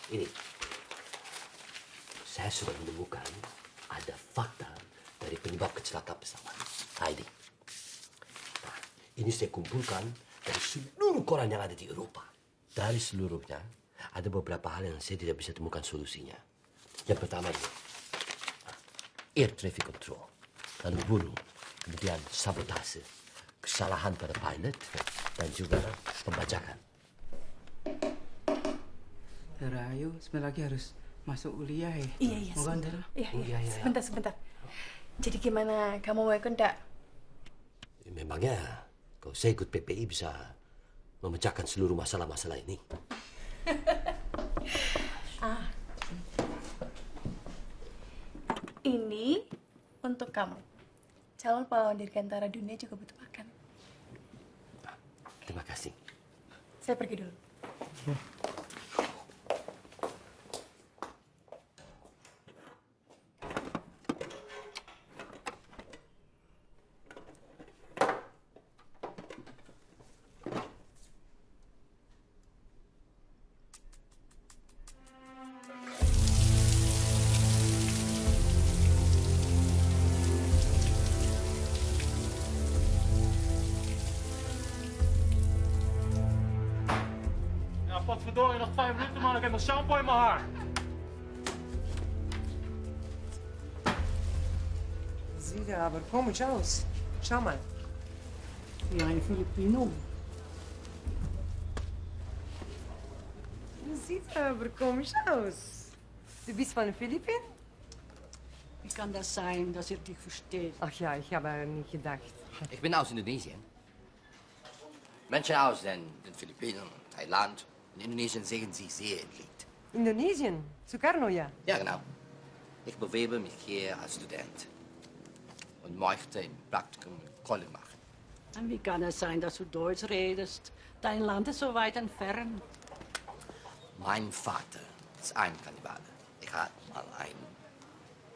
Ini, saya sudah menemukan ada fakta dari penyebab kecelakaan pesawat. Nah, ini saya kumpulkan dari seluruh koran yang ada di Eropa. Dari seluruhnya, ada beberapa hal yang saya tidak bisa temukan solusinya. Yang pertama ini, air traffic control, lalu burung, kemudian sabotase, kesalahan pada pilot, dan juga pembajakan. Ayo, sebentar lagi harus masuk kuliah ya. Iya. Mau kan, Dara? Iya. Sebentar. Jadi gimana? Kamu mau ikut enggak? Memangnya, kalau saya ikut PPI bisa memecahkan seluruh masalah-masalah ini. Ini untuk kamu. Calon pahlawan dirgantara dunia juga butuh makan. Terima kasih. Saya pergi dulu. Potverdorie, nog 5 minuten man, ik heb nog shampoo in mijn haar. Sieht ja aber komisch aus. Schau mal. Wie ein Filipino. Sieht ja aber komisch aus. Du bist von den Philippinen? Wie kann das sein, dass er dich versteht? Ach ja, ich habe nicht gedacht. Ich bin aus Indonesien. Menschen aus den Philippinen, Thailand und Indonesien sehen sich sehr ähnlich. Indonesien? Sukarno, ja. Ja, genau. Ich bewerbe mich hier als Student und möchte ein Praktikum in College machen. Und wie kann es sein, dass du Deutsch redest? Dein Land ist so weit entfernt. Mein Vater ist ein Kannibale. Ich habe mal einen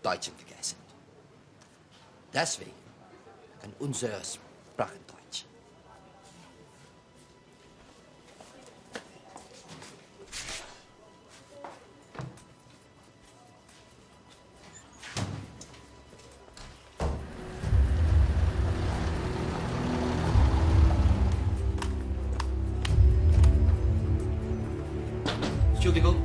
Deutschen gegessen. Deswegen kann unsere Sprache Deutsch. Entschuldigung.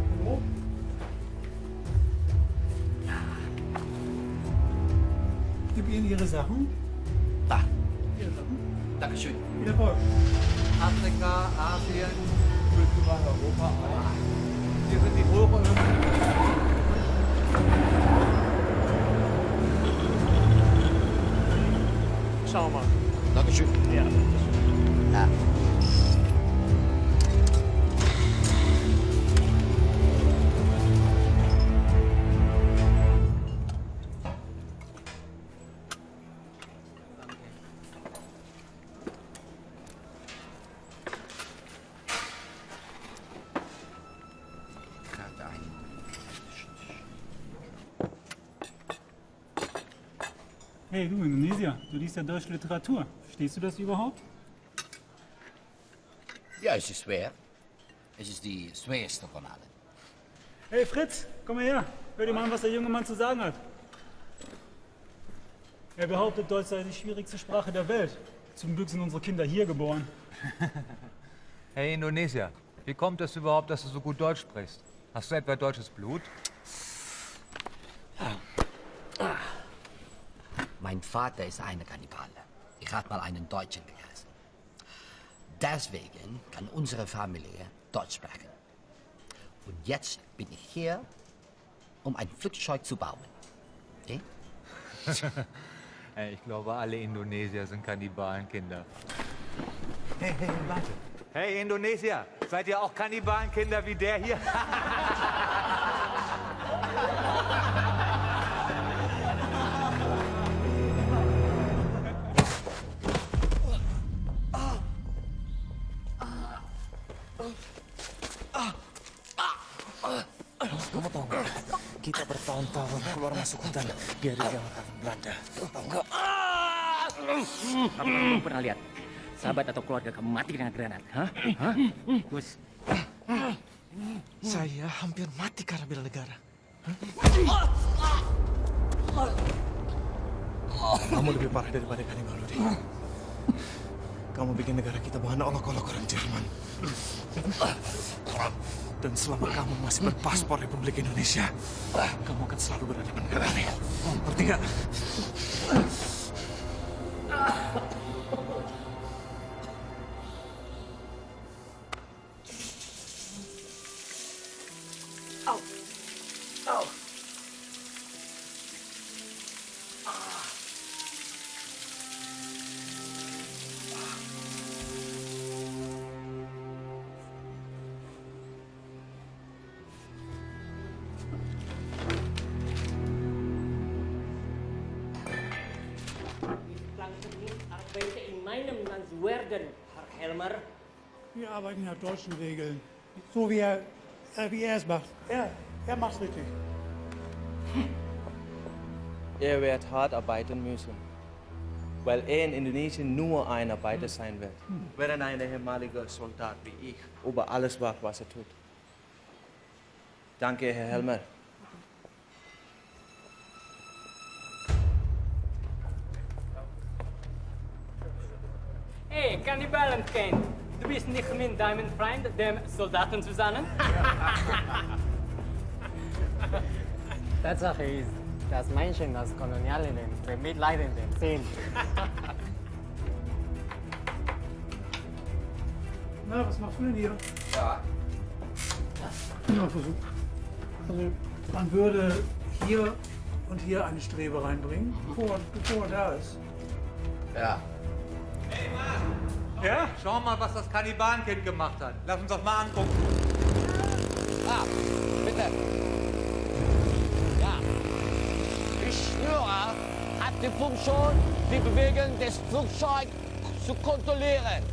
Gib Ihnen Ihre Sachen. Da, Ihre Sachen. Dankeschön. Viel Erfolg. Afrika, Asien, Kulturell Europa auch. wir sind die Hochöfen. Schau mal. Dankeschön. Ja. Ja. Gerade ein. Hey, du Indonesier, du liest ja deutsche Literatur. Verstehst du das überhaupt? Ja, es ist schwer. Es ist die schwerste von allen. Hey Fritz, komm mal her. Hör dir mal an, was der junge Mann zu sagen hat. Er behauptet, Deutsch sei die schwierigste Sprache der Welt. Zum Glück sind unsere Kinder hier geboren. Hey Indonesier, wie kommt es überhaupt, dass du so gut Deutsch sprichst? Hast du etwa deutsches Blut? Mein Vater ist eine Kannibale. Ich habe mal einen Deutschen gegessen. Deswegen kann unsere Familie Deutsch sprechen. Und jetzt bin ich hier, um ein Flugzeug zu bauen. Okay? Hey, ich glaube, alle Indonesier sind Kannibalenkinder. Hey, warte. Hey Indonesier, seid ihr auch Kannibalenkinder wie der hier? Kamu tahu nggak? Kita bertahun-tahun keluar masuk hutan gerilya orang Belanda. Tahu nggak? Kamu belum pernah lihat sahabat atau keluarga kamu mati dengan granat? Hah? Gus, Saya hampir mati karena bela negara. Kamu lebih parah daripada Kanibal, Rudi. Kamu bikin negara kita bahan olok-olok orang Jerman. Dan selama kamu masih berpaspor Republik Indonesia, kamu akan selalu berada di negara ini. Ngerti nggak? In meinem Land werden, Herr Helmer. Wir arbeiten nach deutschen Regeln. So wie er es macht. Er macht's richtig. Er wird hart arbeiten müssen, weil er in Indonesien nur ein Arbeiter sein wird. Während ein ehemaliger Soldat wie ich über alles wacht, was er tut. Danke, Herr Helmer. Hey, Kannibalenkind, du bist nicht mit deinem Freund, dem Soldaten, zusammen? Tatsache ist, dass Menschen aus Kolonialien Bemitleidenden sind. Na, was machst du denn hier? Ja. Na, versuch. Also, man würde hier und hier eine Strebe reinbringen, bevor er da ist. Ja. Ja? Schau mal, was das Kannibalenkind gemacht hat. Lass uns das mal angucken. Ah, bitte. Ja. Die Schnürer hat die Funktion, die Bewegung des Flugzeugs zu kontrollieren.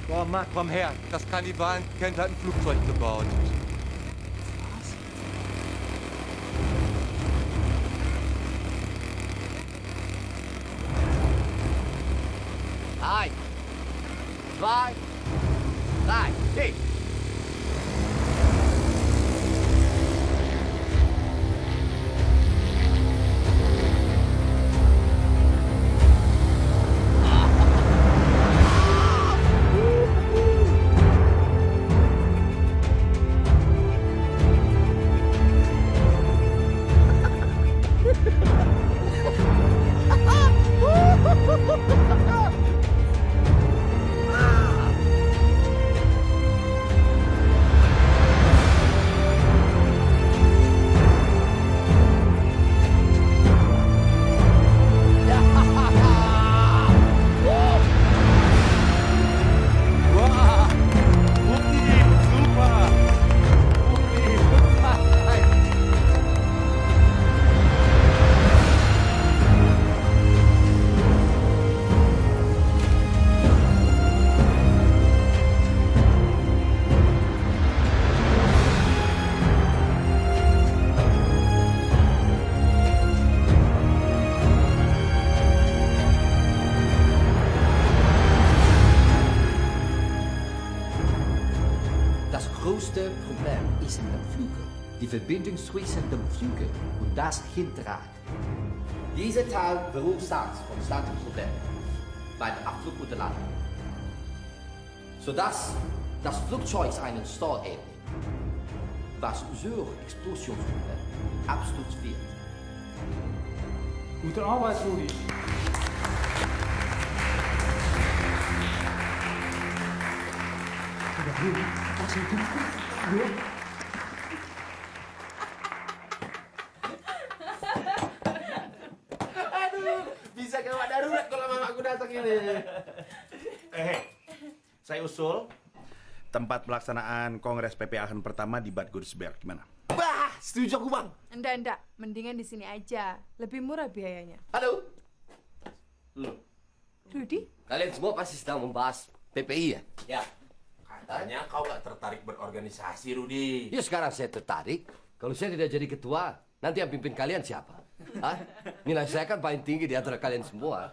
Boah, Marc, komm her. Das Kannibalenkind hat ein Flugzeug gebaut. Eins, zwei, drei, steh! Das größte Problem ist in dem Flügel. Die Verbindung zwischen dem Flügel und das Hinterrad. Dieser Teil verursacht konstante Probleme bei der Abflug und der Landung, sodass das Flugzeug einen Stall erlebt, was durch Explosionsprobleme Absturz wird. Gute Arbeit, Rudi. Aduh, bisa gawat darurat kalau mamaku datang ini. Saya usul tempat pelaksanaan Kongres PPAHN pertama di Bad Godesberg. Gimana? Wah, setuju aku, Bang. Enggak. Mendingan di sini aja. Lebih murah biayanya. Halo. Rudi? Kalian semua pasti sedang membahas PPI ya? Ya. Katanya kau nggak tertarik berorganisasi, Rudi. Ya sekarang saya tertarik. Kalau saya tidak jadi ketua, nanti yang pimpin kalian siapa? Hah? Nilai saya kan paling tinggi di antara kalian semua.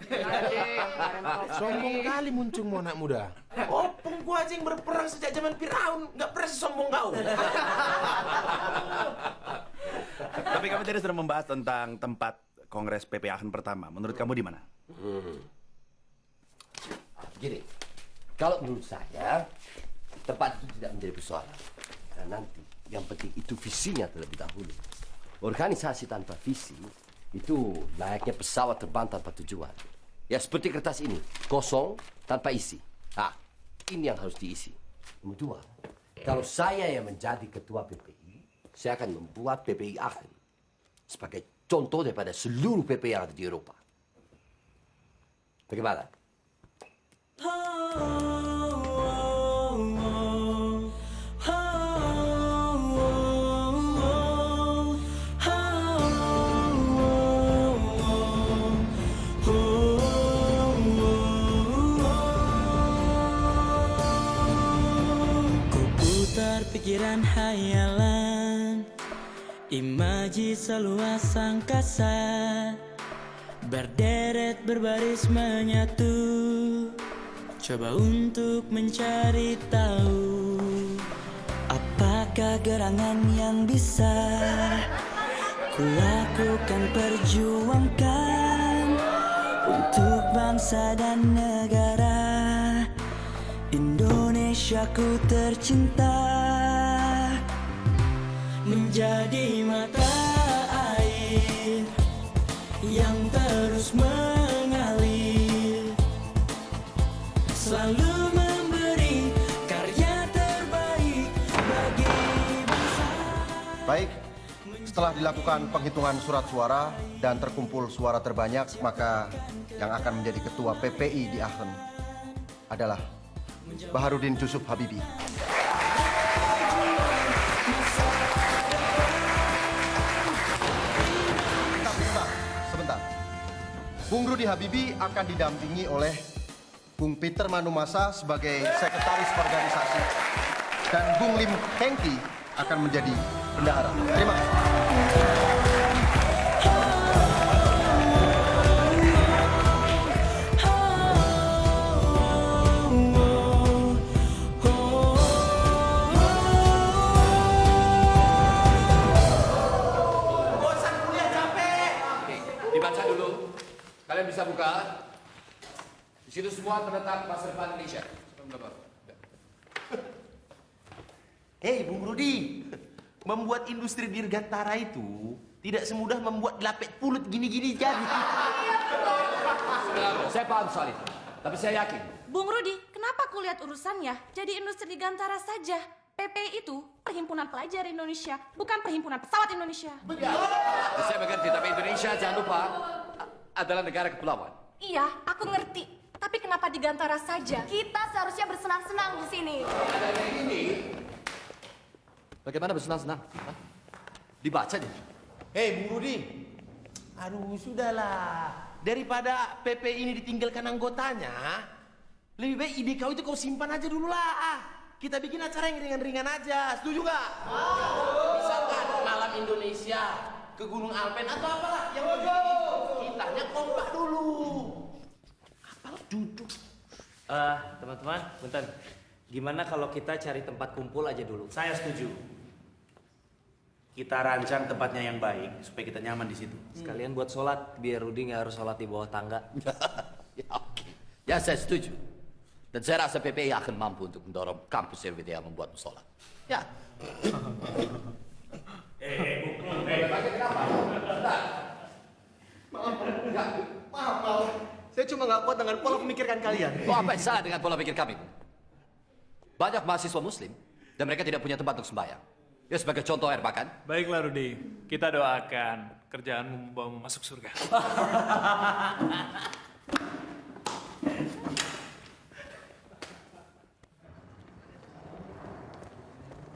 Sombong kali muncungmu anak muda. Opung gua aja yang berperang sejak zaman Firaun, nggak pernah sesombong kau. Tapi kami tadi sudah membahas tentang tempat Kongres PP Aachen pertama. Menurut kamu di mana? Gini, kalau menurut saya, tempat itu tidak menjadi persoalan. Karena nanti yang penting itu visinya terlebih dahulu. Organisasi tanpa visi itu layaknya pesawat terbang tanpa tujuan. Ya seperti kertas ini, kosong tanpa isi. Nah, ini yang harus diisi. Nomor dua, kalau saya yang menjadi ketua PPI, saya akan membuat PPI Aachen sebagai contoh daripada seluruh PPI yang ada di Eropa. Bagaimana? Pikiran hayalan, imaji seluas angkasa, berderet berbaris menyatu, coba untuk mencari tahu apakah gerangan yang bisa kulakukan, perjuangkan untuk bangsa dan negara Indonesiaku tercinta, menjadi mata air yang terus mengalir, selalu memberi karya terbaik bagi bangsa. Baik, setelah dilakukan penghitungan surat suara dan terkumpul suara terbanyak, maka yang akan menjadi ketua PPI di Aachen adalah Baharudin Jusuf Habibie. Sebentar. Bung Rudi Habibie akan didampingi oleh Bung Peter Manumasa sebagai sekretaris organisasi dan Bung Lim Hengki akan menjadi bendahara. Terima kasih. Kalian bisa buka. Di situ semua terletak masa depan Indonesia. Hei, Bung Rudi, membuat industri dirgantara itu tidak semudah membuat lapet pulut gini-gini jadi. Saya paham soal itu, tapi saya yakin. Bung Rudi, kenapa kulihat urusannya jadi industri dirgantara saja? PPI itu Perhimpunan Pelajar Indonesia, bukan Perhimpunan Pesawat Indonesia. Saya mengerti, tapi Indonesia jangan lupa adalah negara kepulauan. Iya, aku ngerti. Tapi kenapa digantara saja? Kita seharusnya bersenang-senang di sini. Ini bagaimana bersenang-senang? Dibaca nih. Hei, Bung Rudi. Aduh, sudahlah. Daripada PP ini ditinggalkan anggotanya, lebih baik ide kau itu kau simpan aja dulu lah. Kita bikin acara yang ringan-ringan aja. Setuju gak? Misalkan malam Indonesia ke Gunung Alpen atau apalah yang kitanya kompak dulu. Apa duduk? Teman-teman, bentar. Gimana kalau kita cari tempat kumpul aja dulu? Saya setuju. Kita rancang tempatnya yang baik supaya kita nyaman di situ. Sekalian buat sholat, biar Rudi nggak harus sholat di bawah tangga. Ya, oke. Ya, saya setuju. Dan saya rasa PPI akan mampu untuk mendorong kampus RWDA membuat musola. Ya. Maaf. Saya cuma nggak kuat dengan pola pemikiran kalian. Oh, apa yang salah dengan pola pikir kami? Banyak mahasiswa Muslim dan mereka tidak punya tempat untuk sembahyang. Ya sebagai contoh Erbakan. Baiklah Rudi, kita doakan kerjaanmu membawamu masuk surga.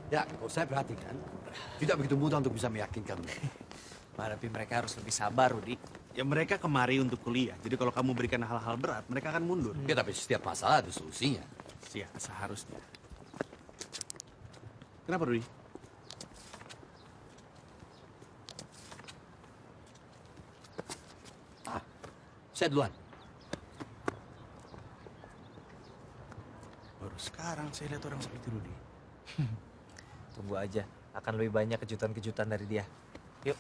Ya, kalau saya perhatikan, tidak begitu mudah untuk bisa meyakinkan mereka. Tapi mereka harus lebih sabar, Rudi. Ya mereka kemari untuk kuliah. Jadi kalau kamu berikan hal-hal berat, mereka akan mundur. Ya, tapi setiap masalah ada solusinya. Ya, seharusnya. Kenapa, Rudi? Saya duluan. Baru sekarang saya lihat orang seperti Rudy. Tunggu aja, akan lebih banyak kejutan-kejutan dari dia. Yuk.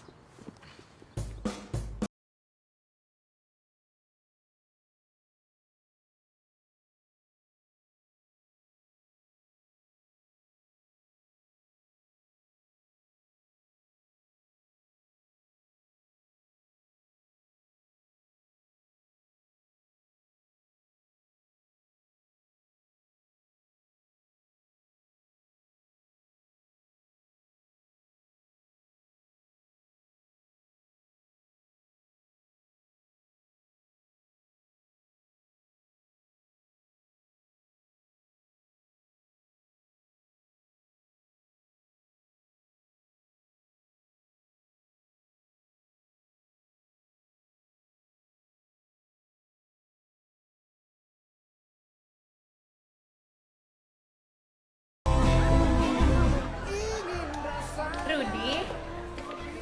Rudy,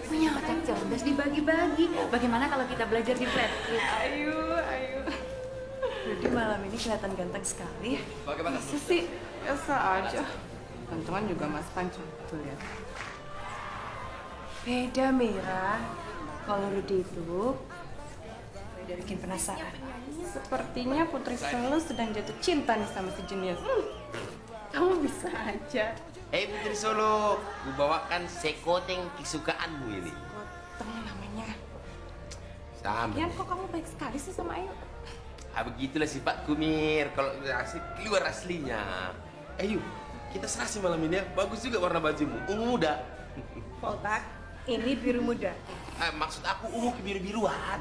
punya otak cerdas dibagi-bagi. Bagaimana kalau kita belajar di flat? Ayo. Rudy malam ini kelihatan ganteng sekali. Bagaimana? Masa sih? Biasa aja. Gantungan juga Mas Panco. Tuh lihat. Beda, Mira. Kalau Rudy itu udah bikin penasaran. Sepertinya Putri Solo sedang jatuh cinta nih sama si jenius. Kamu bisa aja. Putri Solo, ku bawakan sekoteng kesukaanmu ini. Potong namanya. Sama. Yan, kok kamu baik sekali sih sama Ayu? Begitulah sifatku, Mir. Kalau asik, keluar aslinya. Ayo, kita serasi malam ini ya. Bagus juga warna bajumu, ungu muda. Poltak, ini biru muda. Maksud aku ungu kebiru-biruan.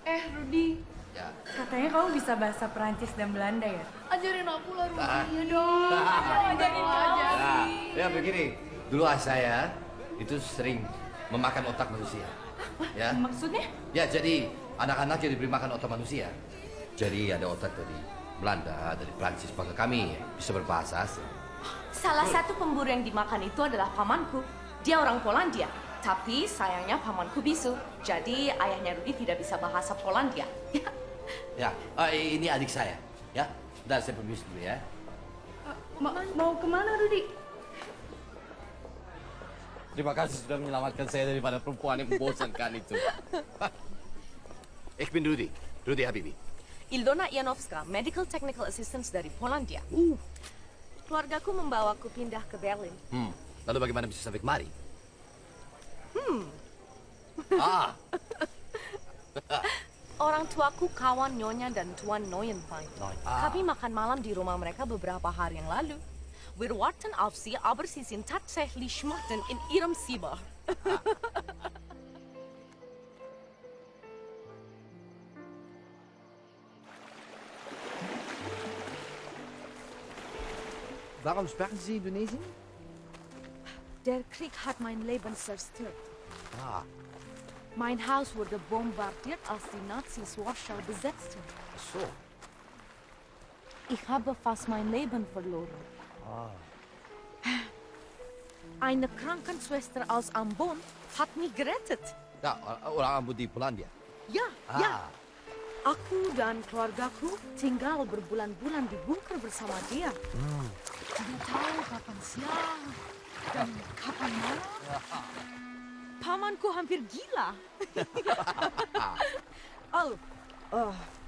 Rudy. Ya. Katanya kamu bisa bahasa Perancis dan Belanda ya? Ajarin aku lah, Rudy. Iya dong. Ajarin aja. Nah, ya begini, dulu saya itu sering memakan otak manusia. Ya. Maksudnya? Ya, jadi anak-anak yang diberi makan otak manusia. Jadi ada otak dari Belanda, dari Prancis, maka kami bisa berbahasa asing. Salah satu pemburu yang dimakan itu adalah pamanku. Dia orang Polandia. Tapi sayangnya pamanku bisu. Jadi ayahnya Rudy tidak bisa bahasa Polandia. Ya, ini adik saya. Ya, dan saya permisi dulu ya. Mau kemana, Rudy? Terima kasih sudah menyelamatkan saya daripada perempuan yang membosankan itu. Ich bin Rudy Habibi. Ildona Janowska, Medical Technical Assistant dari Polandia. Keluargaku membawaku pindah ke Berlin. Lalu bagaimana bisa sampai kemari? Orang tuaku kawan Nyonya dan Tuan Neuenfein. Kami makan malam di rumah mereka beberapa hari yang lalu. Wir warten auf Sie, aber Sie sind tatsächlich schmachten in Ihrem Zimmer. Warum sprechen Sie Indonesien? Der Krieg hat mein Leben zerstört. Mein Haus wurde bombardiert, als die Nazis Warschau besetzten. So. Ich habe fast mein Leben verloren. Eine Krankenschwester aus Ambon hat mich gerettet. Ya, orang Ambon di Polandia. Ja. Aku dan keluargaku tinggal berbulan-bulan di bunker bersama dia. Tidak tahu kapan siang dan kapan malam. Pamanku hampir gila.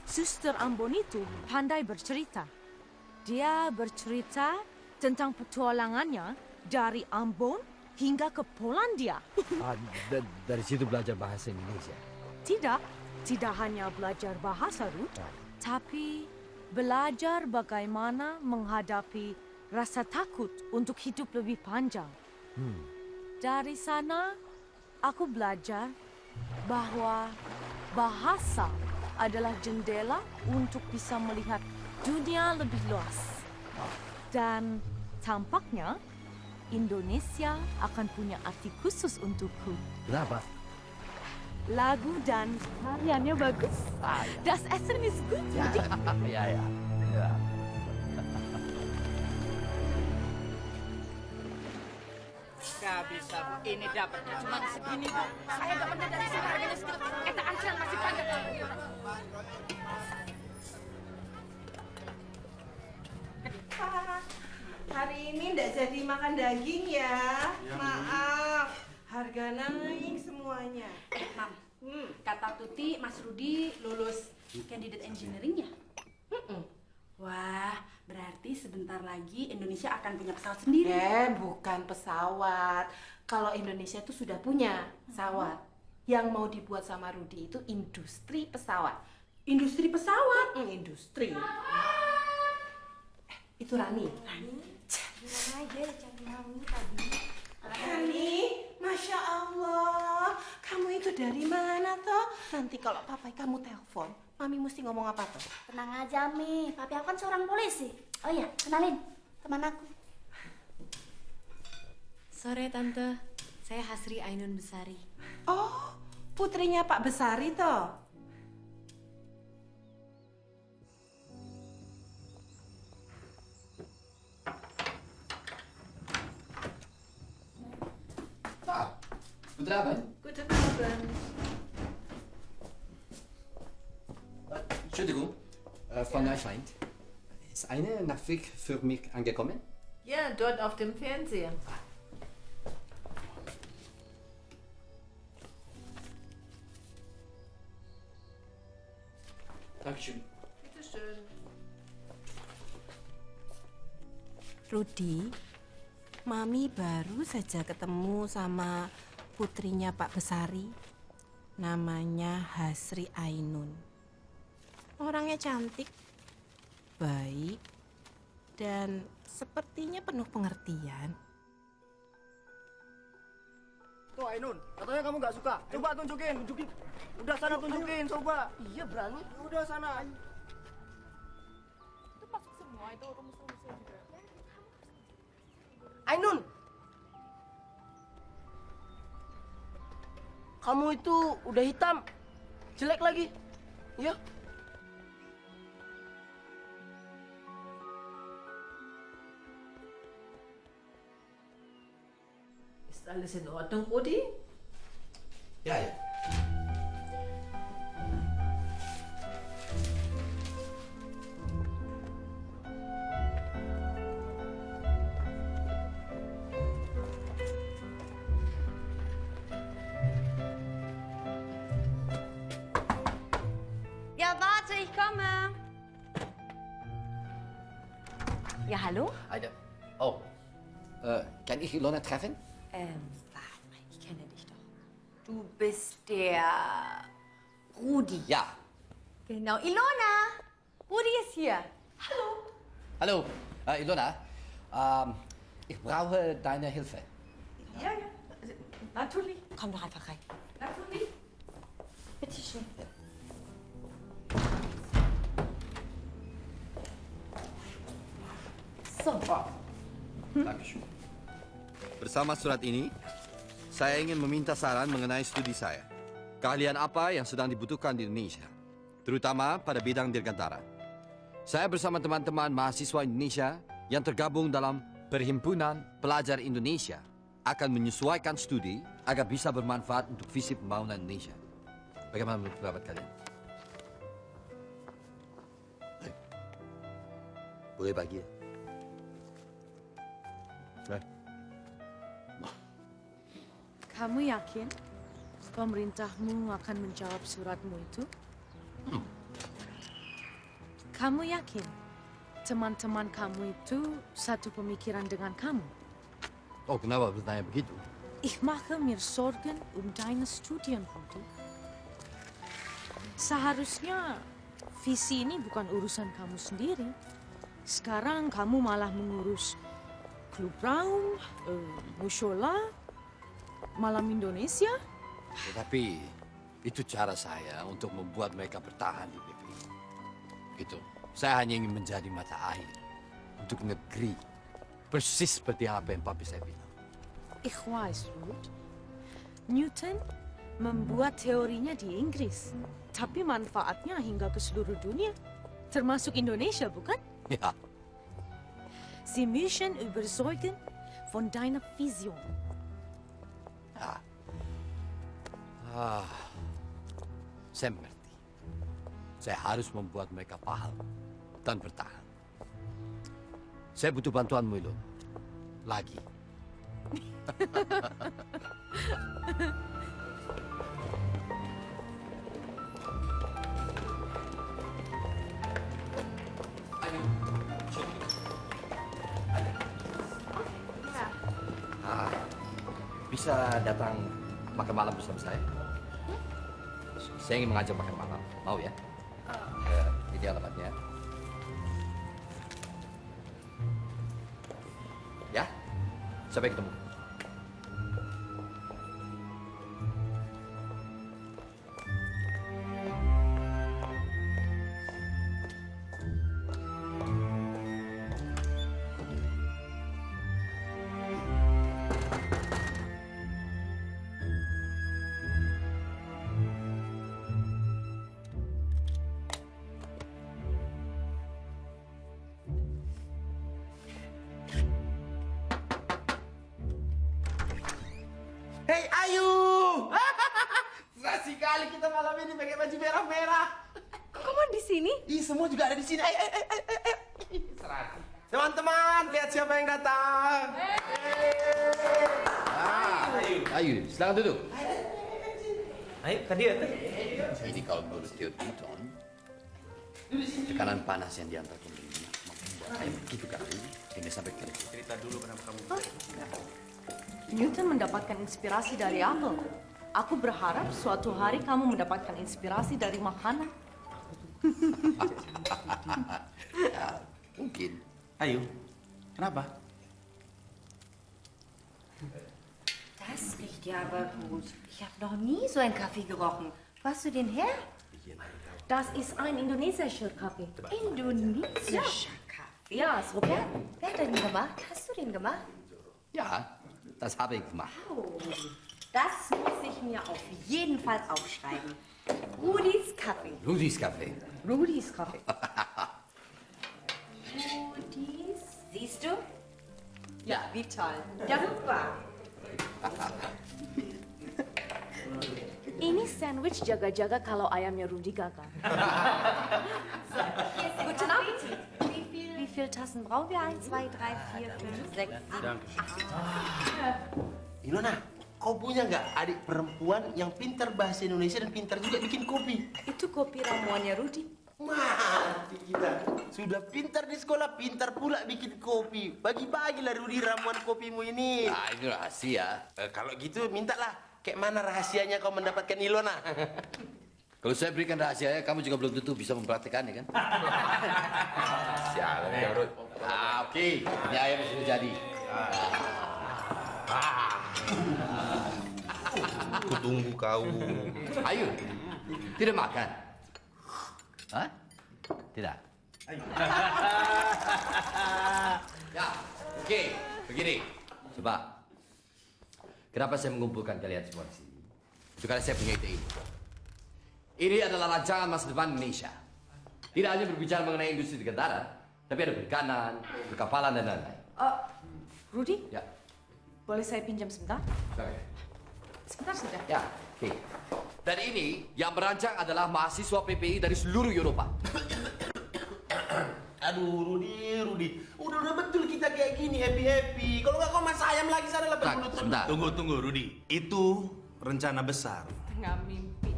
Suster Ambon itu pandai bercerita. Dia bercerita tentang petualangannya dari Ambon hingga ke Polandia. Dari situ belajar bahasa Indonesia. Tidak hanya belajar bahasa, Ruth, tapi belajar bagaimana menghadapi rasa takut untuk hidup lebih panjang. Dari sana, aku belajar bahwa bahasa adalah jendela untuk bisa melihat dunia lebih luas. Dan tampaknya Indonesia akan punya arti khusus untukku. Kenapa? Lagu dan tariannya bagus. Das Essen ist gut. Ya. Gak bisa, Bu. Ini dapatnya cuma segini, Bu. Saya gak bener dari sini harganya segitu. Eta antrian masih panjang. Hari ini ndak jadi makan daging ya. Maaf. Harga naik semuanya. Mam, kata Tuti Mas Rudi lulus candidate engineering ya? Wah, berarti sebentar lagi Indonesia akan punya pesawat sendiri. Bukan pesawat. Kalau Indonesia itu sudah punya pesawat. Yang mau dibuat sama Rudi itu industri pesawat. Industri pesawat? Industri. Itu Rani. Gimana aja cari Mami tadi? Rani, Masya Allah. Kamu itu dari mana toh? Nanti kalau papai kamu telepon, Mami mesti ngomong apa tuh? Tenang aja, Mi. Papi aku kan seorang polisi. Oh iya, kenalin. Teman aku. Sore, Tante. Saya Hasri Ainun Besari. Oh, putrinya Pak Besari toh? Guten Abend. Guten Abend. Entschuldigung, Frau Neufeind. Ist eine Nachricht für mich angekommen? Ja, dort auf dem Fernseher. Dankeschön. Bitte schön. Rudi, Mami baru saja ketemu sama putrinya Pak Besari. Namanya Hasri Ainun. Orangnya cantik, baik, dan sepertinya penuh pengertian. Tuh Ainun, katanya kamu nggak suka. Coba tunjukin. Udah sana tunjukin, coba. Iya berani. Udah sana. Itu masuk semua, itu rumus-rumusnya juga. Ainun, kamu itu udah hitam, jelek lagi. Ya. Ist alles in Ordnung, Rudi? Ja, ja. Ja, warte, ich komme. Ja, hallo? Oh, kann ich Ilona treffen? Warte mal, ich kenne dich doch. Du bist der Rudi. Ja. Genau, Ilona. Rudi ist hier. Hallo. Hallo, Ilona. Ich brauche deine Hilfe. Ja, natürlich. Komm doch einfach rein. Natürlich. Bitte schön. So. Dankeschön. Bersama surat ini, saya ingin meminta saran mengenai studi saya. Keahlian apa yang sedang dibutuhkan di Indonesia, terutama pada bidang dirgantara. Saya bersama teman-teman mahasiswa Indonesia yang tergabung dalam Perhimpunan Pelajar Indonesia akan menyesuaikan studi agar bisa bermanfaat untuk visi pembangunan Indonesia. Bagaimana menurut pendapat kalian? Boleh bagi ya? Kamu yakin pemerintahmu akan menjawab suratmu itu? Kamu yakin teman-teman kamu itu satu pemikiran dengan kamu? Oh, kenapa bertanya begitu? Ich mache mir Sorgen deine Studien, Rudi. Seharusnya visi ini bukan urusan kamu sendiri. Sekarang kamu malah mengurus klub Raum, musyola, malam Indonesia. Tetapi itu cara saya untuk membuat mereka bertahan di PPI. Gitu. Saya hanya ingin menjadi mata air untuk negeri. Persis seperti apa yang papi saya bilang. Ich weiß, Rud. Newton membuat teorinya di Inggris. Tapi manfaatnya hingga ke seluruh dunia. Termasuk Indonesia, bukan? Ja. Sie müssen überzeugen von deiner Vision. Ja. Saya mengerti. Saya harus membuat mereka paham dan bertahan. Saya butuh bantuanmu, Ilon. lagi. Bisa datang makan malam bersama saya? Saya ingin mengajak makan malam. Mau ya? Ini alamatnya. Ya? Sampai ketemu. Hei Ayu! Serasi kali kita malam ini pakai baju merah-merah. Kok kamu di sini? Ih, semua juga ada di sini. Ayo. Serasi. Teman-teman, lihat siapa yang datang. Ayo, silakan duduk. Ayo, tadi ya. Ini kalau menurut Theo Newton, tekanan panas yang diantar pemberinya membuat air begitu kali hingga sampai kering. Cerita dulu kenapa kamu. Newton mendapatkan inspirasi dari apel. Aku berharap suatu hari kamu mendapatkan inspirasi dari makanan. Ya, mungkin. Ayo, kenapa? Das riecht ja aber gut. Ich habe noch nie so einen Kaffee gerochen. Wo hast du den her? Das ist ein indonesischer Kaffee. Indonesischer Kaffee? Ja, so gern. Wer hat den gemacht? Hast du den gemacht? Ja, das habe ich gemacht. Oh, das muss ich mir auf jeden Fall aufschreiben. Rudis Kaffee. Rudis Kaffee. Rudis Kaffee. Rudis. Siehst du? Ja, vital. Ja, super. Ini sandwich jaga-jaga kalau ayamnya Rudi gagal. Guten Appetit. Wie viele Tassen brauchen wir? 1, 2, 3, 4, 5, 6, 7, 8. Ilona, kau punya nggak adik perempuan yang pintar bahasa Indonesia dan pintar juga bikin kopi? Itu kopi ramuannya Rudi. Mati kita. Sudah pintar di sekolah, pintar pula bikin kopi. Bagi-bagilah Rudi ramuan kopimu ini. Nah, itu rahasia. Kalau gitu mintalah. Kayak mana rahasianya kau mendapatkan Ilona? Kalau saya berikan rahasianya, kamu juga belum tentu bisa mempraktikannya kan? Sialan ya, Rud. Oke. Ini ayam sudah jadi. Aku tunggu kau. Ayo. Tidak makan? Hah? Tidak? Ya, oke. Begini. Coba. Kenapa saya mengumpulkan kalian semua di sini? Itu karena saya punya ide ini. Ini adalah rancangan masa depan Indonesia. Tidak hanya berbicara mengenai industri dirgantara, tapi ada perikanan, perkapalan, dan lain-lain. Rudi? Ya. Boleh saya pinjam sebentar? Oke. Sebentar saja. Ya, oke. Dan ini yang merancang adalah mahasiswa PPI dari seluruh Eropa. Aduh, Rudi. Udah betul kita kayak gini, happy-happy. Kalau nggak kau masak ayam lagi sana lah berbulu. Sebentar. Tunggu, Rudi. Itu rencana besar. Tengah mimpi.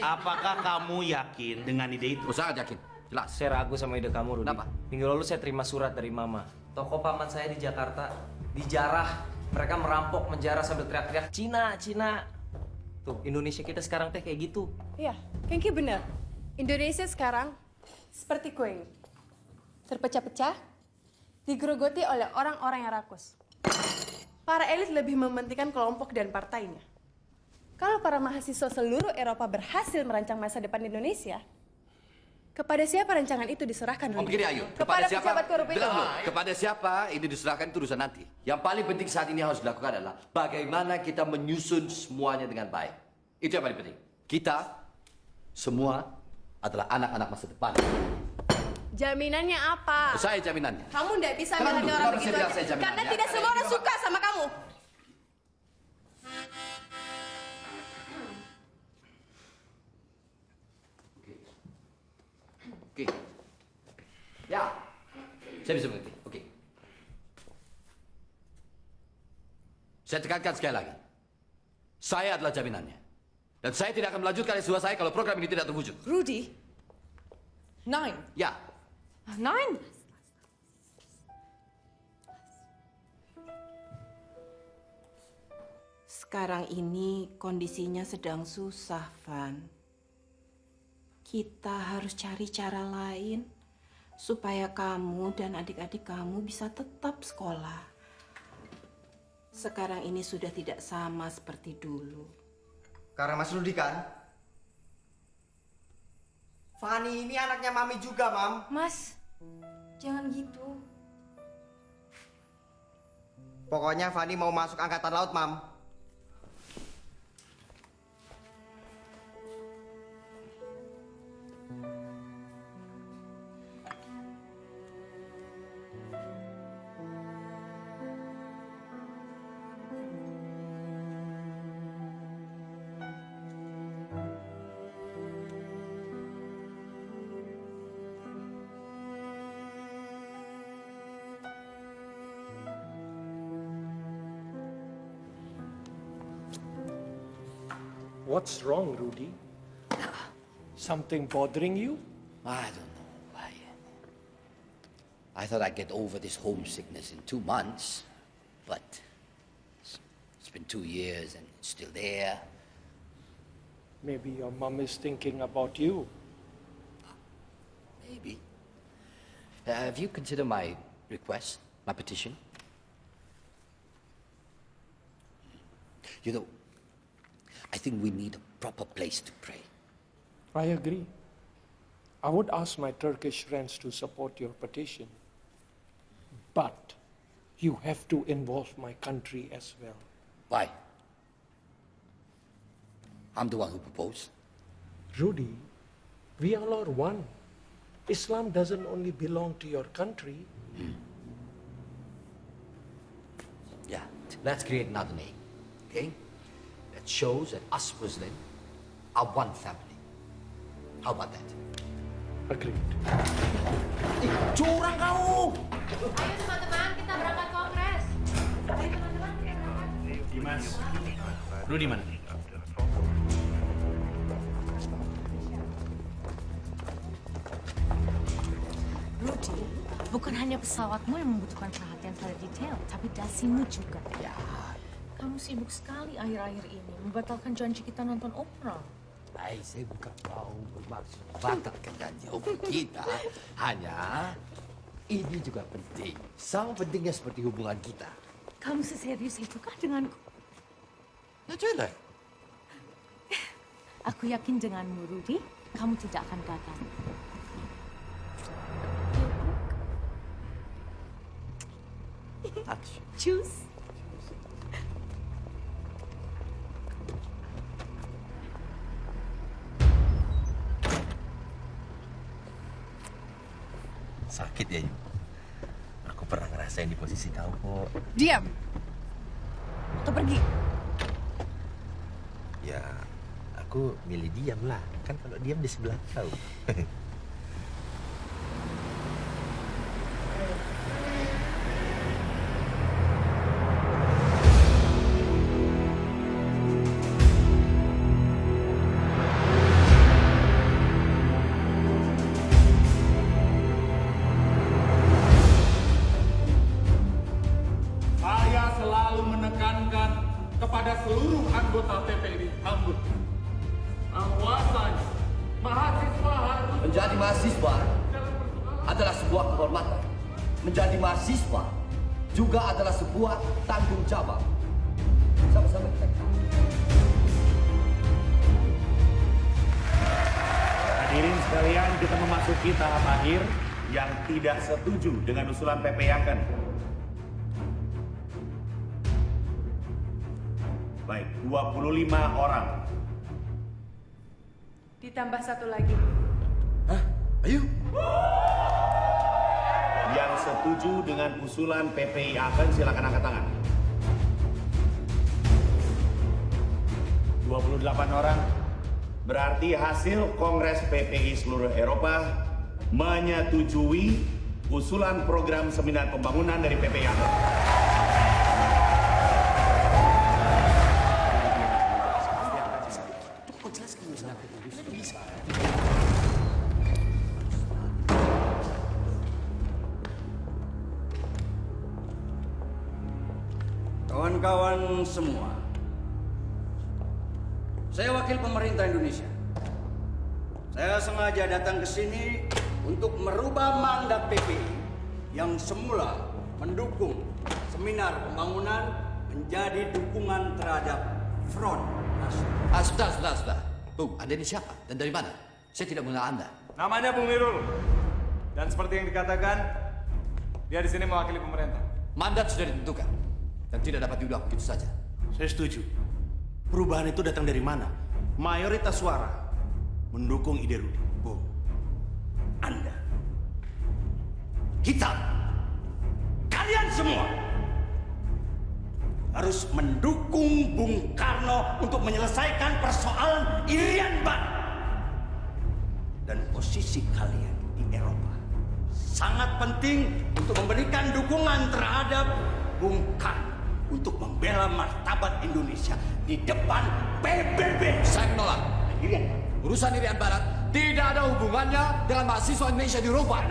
Apakah kamu yakin dengan ide itu? Oh, sangat yakin. Jelas. Saya ragu sama ide kamu, Rudi. Kenapa? Minggu lalu saya terima surat dari Mama. Toko paman saya di Jakarta dijarah. Mereka merampok, menjarah sambil teriak-teriak, Cina. Tuh, Indonesia kita sekarang teh kayak gitu. Iya, Kengki benar. Indonesia sekarang seperti kue. Terpecah-pecah, digerogoti oleh orang-orang yang rakus. Para elit lebih mementingkan kelompok dan partainya. Kalau para mahasiswa seluruh Eropa berhasil merancang masa depan Indonesia, kepada siapa rancangan itu diserahkan? Oh, begini, ayo. Kepada pejabat korup itu. Belum. Kepada siapa ini diserahkan itu urusan nanti. Yang paling penting saat ini harus dilakukan adalah bagaimana kita menyusun semuanya dengan baik. Itu yang paling penting. Kita semua adalah anak-anak masa depan. Jaminannya apa? Saya jaminannya. Kamu tidak bisa Tenang melayani dulu, orang baru begitu saya bilang aja. saya jaminannya. Karena tidak semua orang suka sama kamu. Oke. Ya. Saya bisa mengerti. Oke. Saya tekankan sekali lagi. Saya adalah jaminannya. Dan saya tidak akan melanjutkan S2 saya kalau program ini tidak terwujud. Rudy? 9. Ya. 9? Sekarang ini kondisinya sedang susah, Van. Kita harus cari cara lain supaya kamu dan adik-adik kamu bisa tetap sekolah. Sekarang ini sudah tidak sama seperti dulu. Karena Mas Rudi kan? Fani ini anaknya Mami juga, Mam. Mas, jangan gitu. Pokoknya Fani mau masuk angkatan laut, Mam. What's wrong, Rudy? Something bothering you? I don't know. I thought I'd get over this homesickness in 2 months, but it's been 2 years and it's still there. Maybe your mom is thinking about you. Maybe. Have you considered my request, my petition? You know, I think we need a proper place to pray. I agree. I would ask my Turkish friends to support your petition. But you have to involve my country as well. Why? I'm the one who proposed. Rudy, we all are one. Islam doesn't only belong to your country. Yeah, let's create another name, okay? That shows that us Muslims are one family. How about that? Agreed. Curang kau! Ayo teman-teman, kita berangkat kongres. Ayo teman-teman, kita berangkat. Dimas, Rudy mana? Rudy, bukan hanya pesawatmu yang membutuhkan perhatian pada detail, tapi dasimu juga. Ya. Kamu sibuk sekali akhir-akhir ini membatalkan janji kita nonton opera. Saya bukan mau bermaksud batalkan janji opera kita. Hanya ini juga penting. Sama pentingnya seperti hubungan kita. Kamu seserius itukah denganku? Ya jelas. Aku yakin denganmu, Rudy, kamu tidak akan gagal. Choose. Sakit ya, Yu. Aku pernah ngerasain di posisi kau kok. Diam. Atau pergi. Ya, aku milih diam lah. Kan kalau diam di sebelah kau. Saya selalu menekankan kepada seluruh anggota PPI Ambut bahwasanya mahasiswa harus Menjadi mahasiswa adalah sebuah kehormatan. Menjadi mahasiswa juga adalah sebuah tanggung jawab. Sama-sama kita. Hadirin sekalian, kita memasuki tahap akhir yang tidak setuju dengan usulan PPI akan. Baik, 25 orang. Ditambah 1 lagi. Ayo. Yang setuju dengan usulan PPI akan silakan angkat tangan. 28 orang. Berarti hasil Kongres PPI seluruh Eropa menyetujui usulan program seminar pembangunan dari PPI Akan. Kawan-kawan semua, saya wakil pemerintah Indonesia. Saya sengaja datang ke sini untuk merubah mandat PPI yang semula mendukung seminar pembangunan menjadi dukungan terhadap Front Nasional. Sudah. Bung, Anda ini siapa dan dari mana? Saya tidak mengenal Anda. Namanya Bung Nirul. Dan seperti yang dikatakan, dia di sini mewakili pemerintah. Mandat sudah ditentukan dan tidak dapat diubah begitu saja. Saya setuju. Perubahan itu datang dari mana? Mayoritas suara mendukung ide Rudi. Bung, Anda, kita, kalian semua harus mendukung Bung Karno untuk menyelesaikan persoalan Irian Barat. Dan posisi kalian di Eropa sangat penting untuk memberikan dukungan terhadap Bung Karno untuk membela martabat Indonesia di depan PBB. Saya menolak. Urusan Irian Barat tidak ada hubungannya dengan mahasiswa Indonesia di Eropa.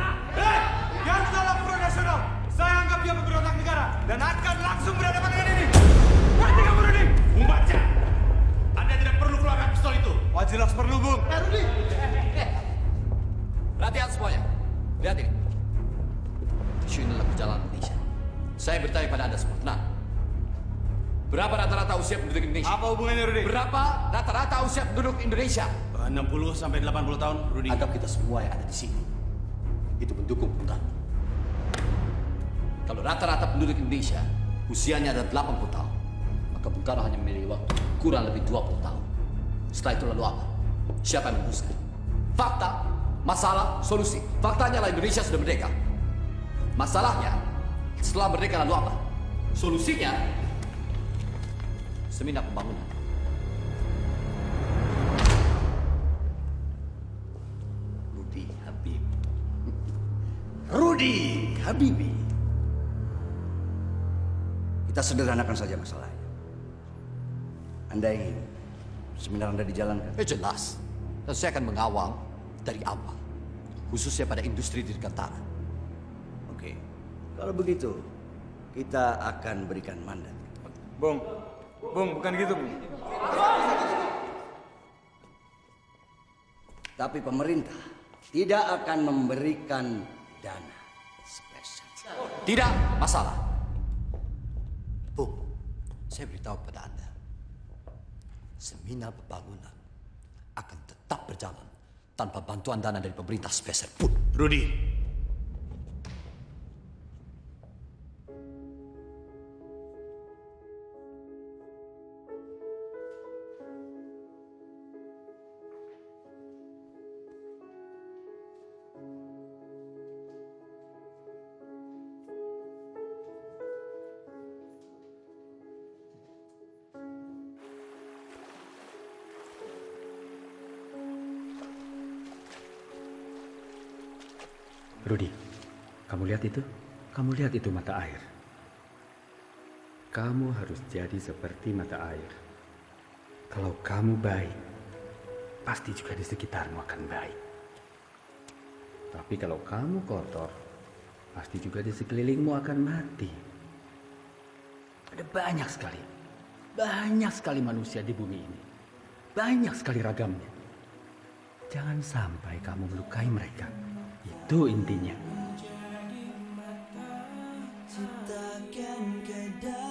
Yang menolak Front Nasional, saya anggap dia pemberontak negara dan akan langsung berhadapan dengan ini. Mati kamu, Rudi! Bung Baca, Anda tidak perlu keluarkan pistol itu. Wah, jelas perlu, Bung. Rudi! Perhatian semuanya. Lihat ini. Isu ini adalah perjalanan Indonesia. Saya bertanya pada Anda semua. Nah, berapa rata-rata usia penduduk Indonesia? Apa hubungannya, Rudi? Berapa rata-rata usia penduduk Indonesia? 60 sampai 80 tahun, Rudi. Anggap kita semua yang ada di sini itu mendukung Bung Karno. Kalau rata-rata penduduk Indonesia usianya ada 80 tahun, maka Bung Karno hanya memiliki waktu kurang lebih 20 tahun. Setelah itu lalu apa? Siapa yang memutuskan? Fakta, masalah, solusi. Faktanya lah Indonesia sudah merdeka. Masalahnya, setelah merdeka lalu apa? Solusinya, seminar pembangunan. Rudi Habibi. Kita sederhanakan saja masalahnya. Anda ingin seminar Anda dijalankan? Jelas. Dan saya akan mengawal dari awal. Khususnya pada industri dirgantara. Oke. Kalau begitu, kita akan berikan mandat. Bung, bukan gitu, Bung. Tapi pemerintah tidak akan memberikan dana sepeser. Tidak masalah. Bung, saya beritahu pada Anda. Seminar pembangunan akan tetap berjalan tanpa bantuan dana dari pemerintah sepeser pun. Rudi. Rudi, kamu lihat itu? Kamu lihat itu mata air. Kamu harus jadi seperti mata air. Kalau kamu baik, pasti juga di sekitarmu akan baik. Tapi kalau kamu kotor, pasti juga di sekelilingmu akan mati. Ada banyak sekali manusia di bumi ini. Banyak sekali ragamnya. Jangan sampai kamu melukai mereka. Itu intinya. Ciptakan kedamaian,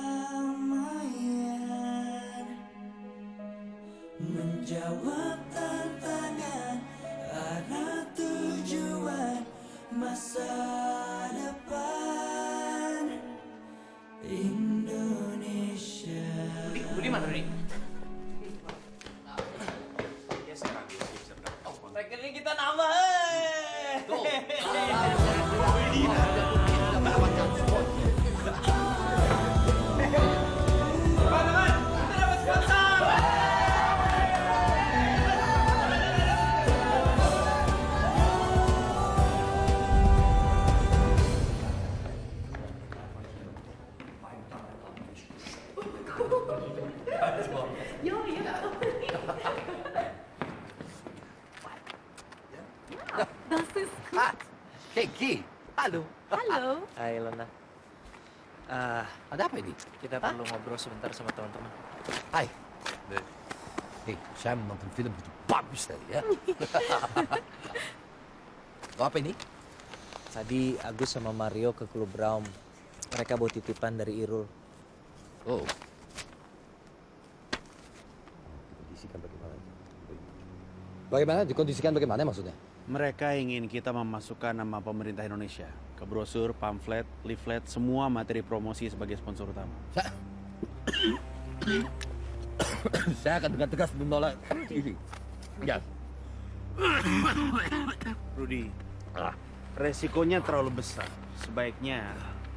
menjawab tantangan, arah tujuan masa depan Indonesia. Rudi mana, Rudi? Rekening kita nambah. Hey, Ki. Halo. Halo. Hai, Lona. Ada apa ini? Kita perlu ngobrol sebentar sama teman-teman. Hai. Hei, saya menonton film itu bagus tadi ya. Apa ini? Tadi Agus sama Mario ke Klub Braum. Mereka bawa titipan dari Irul. Oh. Bagaimana? Dikondisikan bagaimana maksudnya? Mereka ingin kita memasukkan nama pemerintah Indonesia ke brosur, pamflet, leaflet, semua materi promosi sebagai sponsor utama. Saya akan dengan tegas menolak ini. Ya. Rudy, resikonya terlalu besar. Sebaiknya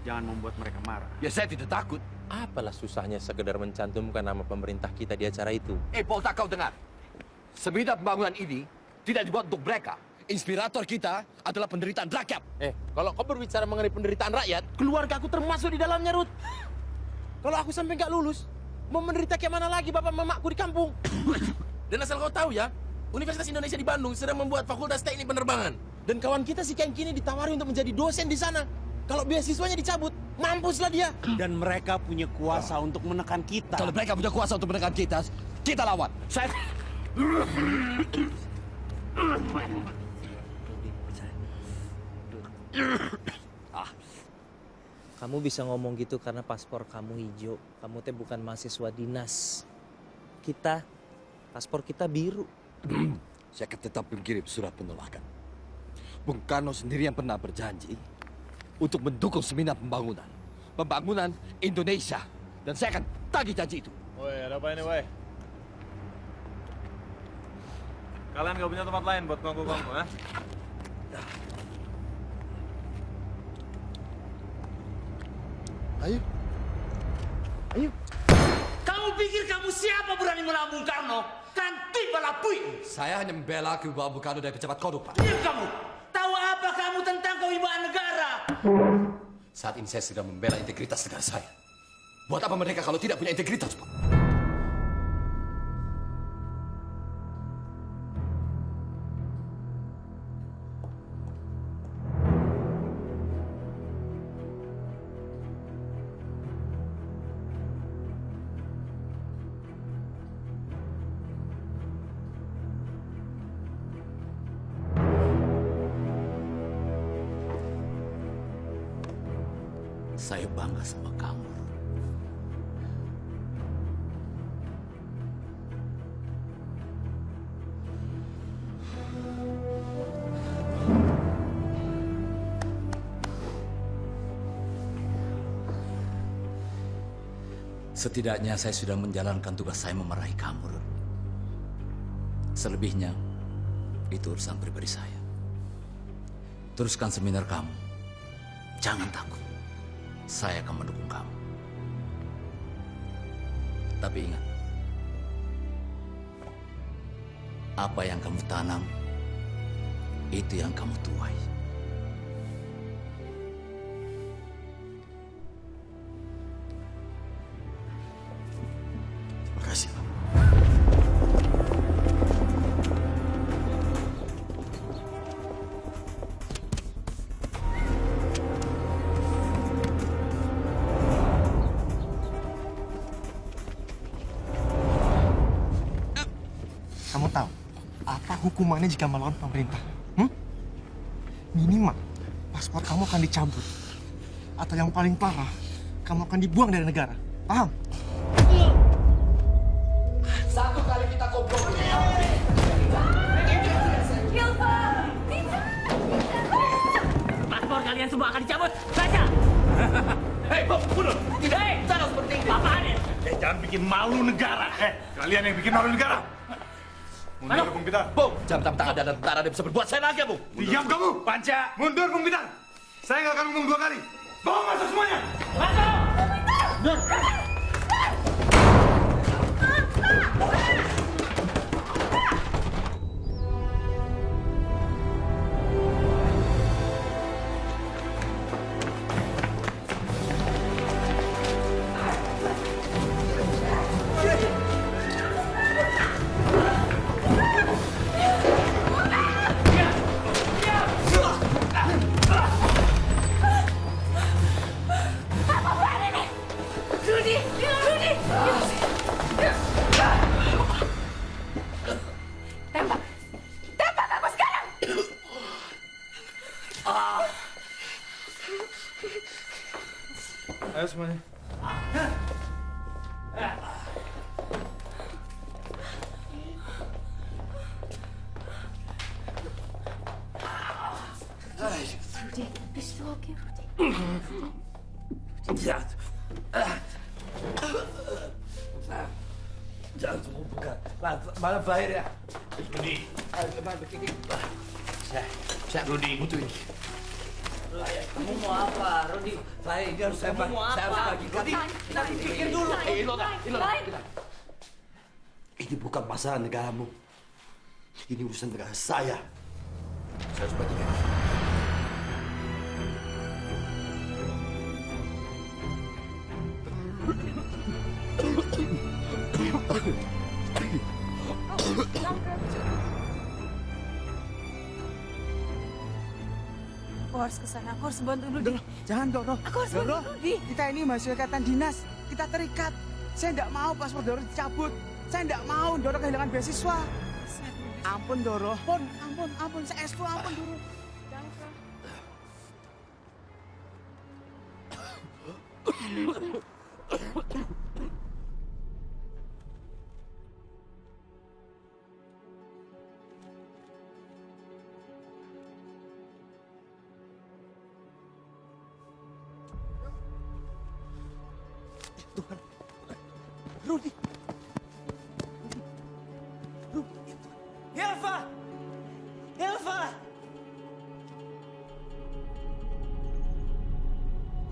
jangan membuat mereka marah. Ya saya tidak takut. Apalah susahnya sekedar mencantumkan nama pemerintah kita di acara itu? Paul, tak kau dengar? Seminar pembangunan ini tidak dibuat untuk mereka. Inspirator kita adalah penderitaan rakyat. Kalau kau berbicara mengenai penderitaan rakyat, keluarga aku termasuk di dalamnya, Ruth. Kalau aku sampai nggak lulus, mau menderita kayak mana lagi bapak mamaku di kampung? Dan asal kau tahu ya, Universitas Indonesia di Bandung sedang membuat Fakultas Teknik Penerbangan. Dan kawan kita si Ken kini ditawari untuk menjadi dosen di sana. Kalau beasiswanya dicabut, mampuslah dia. Dan mereka punya kuasa untuk menekan kita. Kalau mereka punya kuasa untuk menekan kita lawan. Saya... Kamu bisa ngomong gitu karena paspor kamu hijau. Kamu teh bukan mahasiswa dinas. Kita, paspor kita biru. Saya akan tetap mengirim surat penolakan. Bung Karno sendiri yang pernah berjanji untuk mendukung seminar pembangunan Indonesia. Dan saya akan tagih janji itu. Woi, ada apa ini, woi? Kalian gak punya tempat lain buat kongko-kongko, ya? Ayo. Kamu pikir kamu siapa berani melawan Bung Karno? Kan tiba lapui. Saya hanya membela kewibawa Bung Karno dari pejabat korup, Pak. Diam kamu. Tahu apa kamu tentang kewibawaan negara? Saat ini saya sedang membela integritas negara saya. Buat apa mereka kalau tidak punya integritas, Pak? Saya bangga sama kamu. Setidaknya saya sudah menjalankan tugas saya memarahi kamu, Ruth. Selebihnya, itu urusan pribadi saya. Teruskan seminar kamu. Jangan takut. Saya akan mendukung kamu. Tapi ingat, apa yang kamu tanam, itu yang kamu tuai. Terima kasih, Pak. Kamu tahu apa hukumannya jika melawan pemerintah? Minimal paspor kamu akan dicabut. Atau yang paling parah, kamu akan dibuang dari negara. Paham? Satu kali kita ngobrol. Paspor kalian semua akan dicabut. Baca. Hei, bunuh. Hei, cara seperti ini. Apaan ya? Jangan bikin malu negara. Kalian yang bikin malu negara. Mundur, Bung Peter. Bung, jangan mentang-mentang ada tentara dia bisa berbuat saya lagi, Bung. Diam kamu. Panca. Mundur, Bung Peter. Saya nggak akan ngomong 2 kali. Bawa masuk semuanya. Masuk. Mundur. Apa berani Ayo semuanya. Rudy, bist du okay, Rudy? Jangan bukan. Mana bayar ya? Rudy. Saya Rudy. butuh ini. Kamu mau apa, Rudy? Baik, ini harus saya Kamu mau saya harus apa? bagi. Rudy, kita pikir dulu. Ilona. Ini bukan masalah negaramu. Ini urusan negara saya. Saya harus bagikan. Aku harus ke sana, aku harus bantu Rudy. Jangan, Doro. Aku harus bantu Doro, Rudy. kita ini mahasiswa ikatan dinas. Kita terikat. Saya tidak mau paspor Doro dicabut. Saya tidak mau Doro kehilangan beasiswa. Ampun, Doro. Ampun. Saya estu, ampun, Doro. Tuhan. Rudy. Hilfa! Hilfa!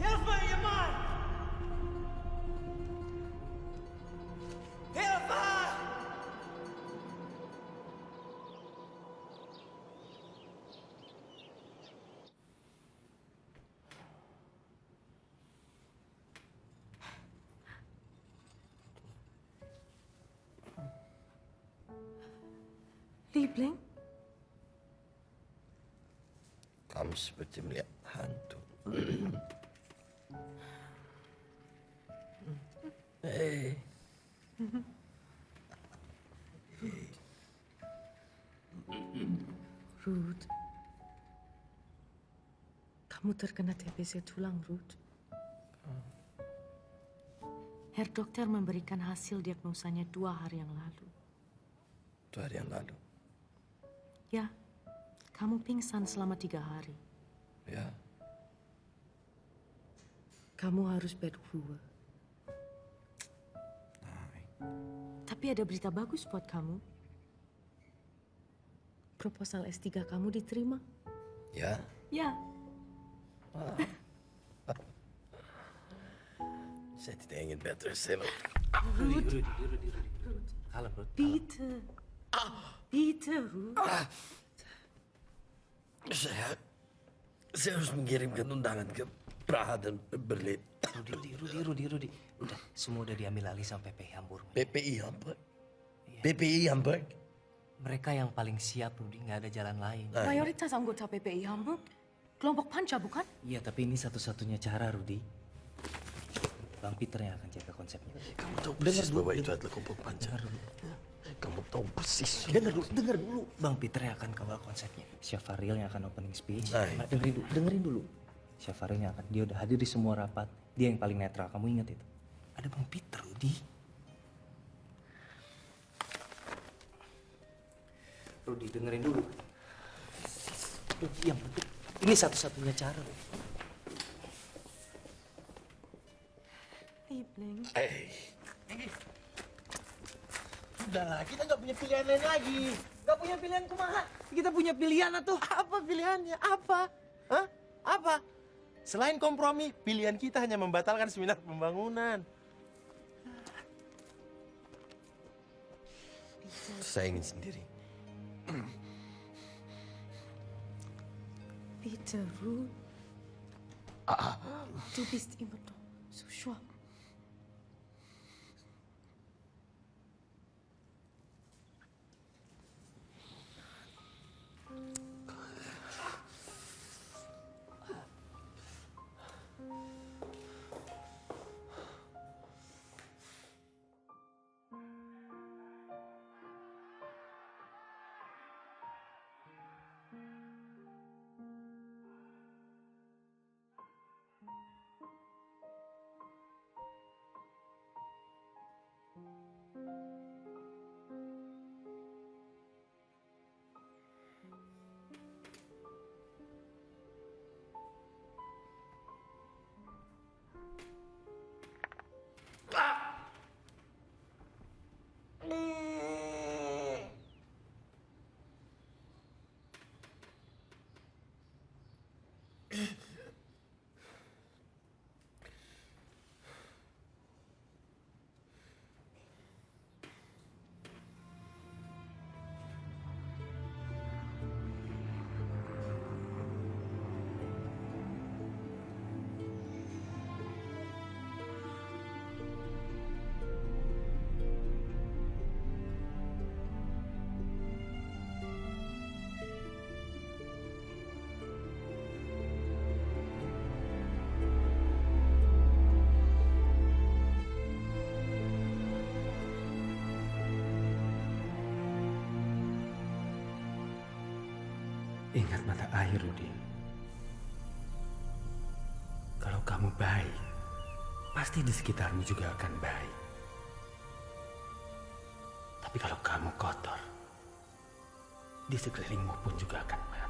Hilfa, je man! Hilfa! Liebling? Kamu seperti melihat hantu. Hei. Ruth. Kamu terkena TBC tulang, Ruth. Herr dokter memberikan hasil diagnosanya 2 hari yang lalu. 2 hari yang lalu. Ya, kamu pingsan selama 3 hari. Ya. Kamu harus bed rule. Tapi ada berita bagus buat kamu. Proposal S3 kamu diterima. Ya. Ya. Saya tidak ingin better self. Rudy. Kalem, Rudy. Peter. Peter, Ruth. Saya harus mengirimkan undangan ke Praha dan Berlin. Rudy. Udah, semua udah diambil alih sama PPI Hamburg. PPI Hamburg? PPI Hamburg? Mereka yang paling siap, Rudy. Nggak ada jalan lain. Mayoritas anggota PPI Hamburg kelompok panca, bukan? Iya, tapi ini satu-satunya cara, Rudy. Bang Peter yang akan jaga konsepnya. Kamu tahu persis bahwa itu adalah kelompok panca. Kamu tahu persis. Dengar dulu. Bang Peter yang akan kawal konsepnya. Syafaril yang akan opening speech. Dengerin dulu. Syafaril yang akan, dia udah hadir di semua rapat. Dia yang paling netral, kamu ingat itu? Ada Bang Peter, Rudy. Rudy, dengerin dulu. Rudy, yang penting, ini satu-satunya cara. Liebling. Udahlah, kita nggak punya pilihan lain lagi. Nggak punya pilihan kumaha. Kita punya pilihan atau apa pilihannya? Apa? Hah? Apa? Selain kompromi, pilihan kita hanya membatalkan seminar pembangunan. Saya ingin sendiri. Peter, Ruth. Du bist immer noch so schwach. Ingat mata air, Rudi. Kalau kamu baik, pasti di sekitarmu juga akan baik. Tapi kalau kamu kotor, di sekelilingmu pun juga akan mati.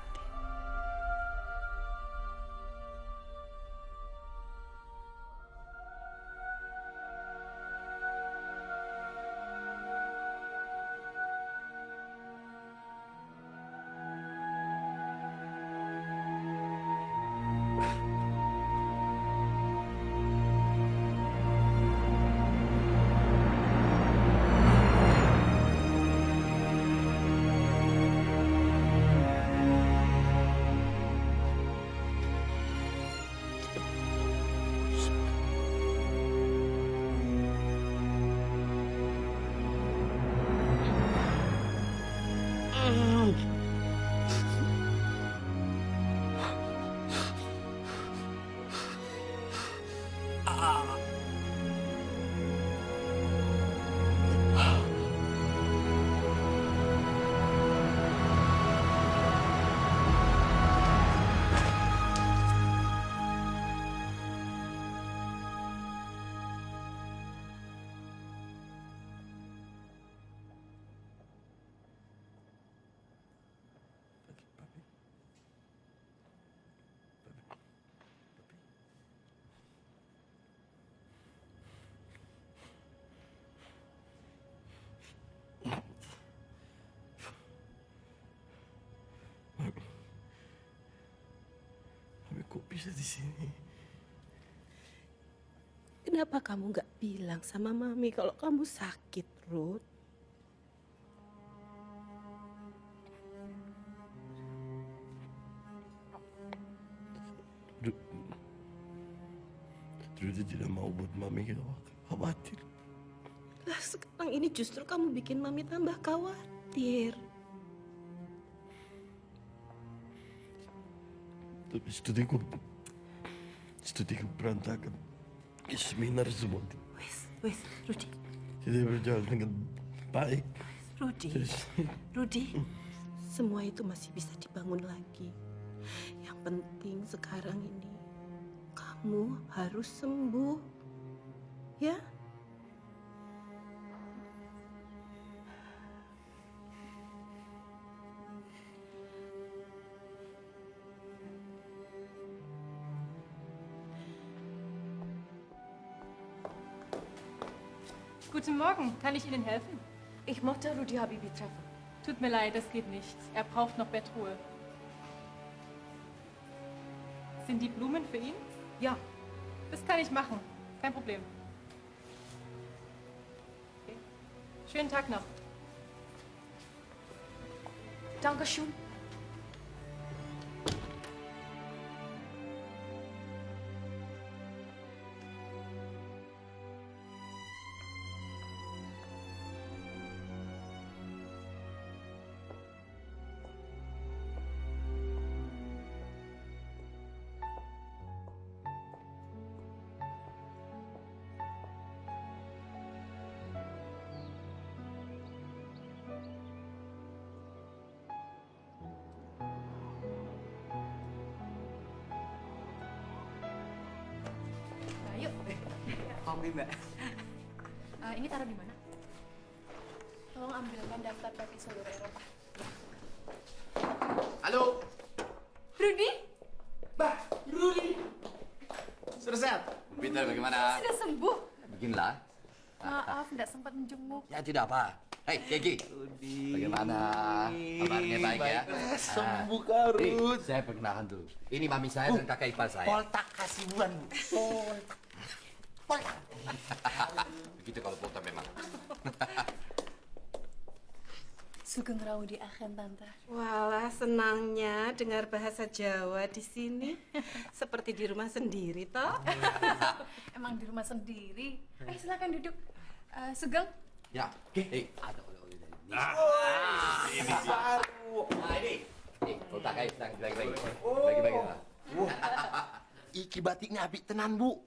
Kok bisa di sini? Kenapa kamu nggak bilang sama Mami kalau kamu sakit, Ruth? Rudy tidak mau buat Mami khawatir. Lah sekarang ini justru kamu bikin Mami tambah khawatir. Tapi studiku berantakan. Seminar semua Wes, Rudy. tidak berjalan dengan baik. Rudy, semua itu masih bisa dibangun lagi. Yang penting sekarang ini kamu harus sembuh, ya? Guten Morgen, kann ich Ihnen helfen? Ich möchte Rudi Habibi treffen. Tut mir leid, das geht nicht. Er braucht noch Bettruhe. Sind die Blumen für ihn? Ja. Das kann ich machen. Kein Problem. Okay. Schönen Tag noch. Dankeschön. Yuk. Oke, Mbak. Ini taruh di mana? Tolong ambilkan daftar PP seluruh Eropa. Halo. Rudy? Rudy. Sudah sehat? Peter, bagaimana? Sudah sembuh? Beginilah. Maaf, tidak sempat menjenguk. Ya, tidak apa. Hei, Kiki. Bagaimana? Kabarnya baik ya? Sembuh, Kak Ruth. Saya perkenalkan dulu. Ini mami saya dan kakak ipar saya. Poltak kasibuan, Bu. Poltak. Begitu kalau poltak memang. Sugeng Raudi Achen, Tante. Walah, senangnya dengar bahasa Jawa di sini. Seperti di rumah sendiri, toh? Emang di rumah sendiri. Silakan duduk. Sugeng? Ya. Hei, ada oleh-oleh dari ini. Ini baru. Nah, ini. Nih, poltak aja, bagi-bagi. Bagi-bagi lah. Iki batiknya abik tenan, Bu.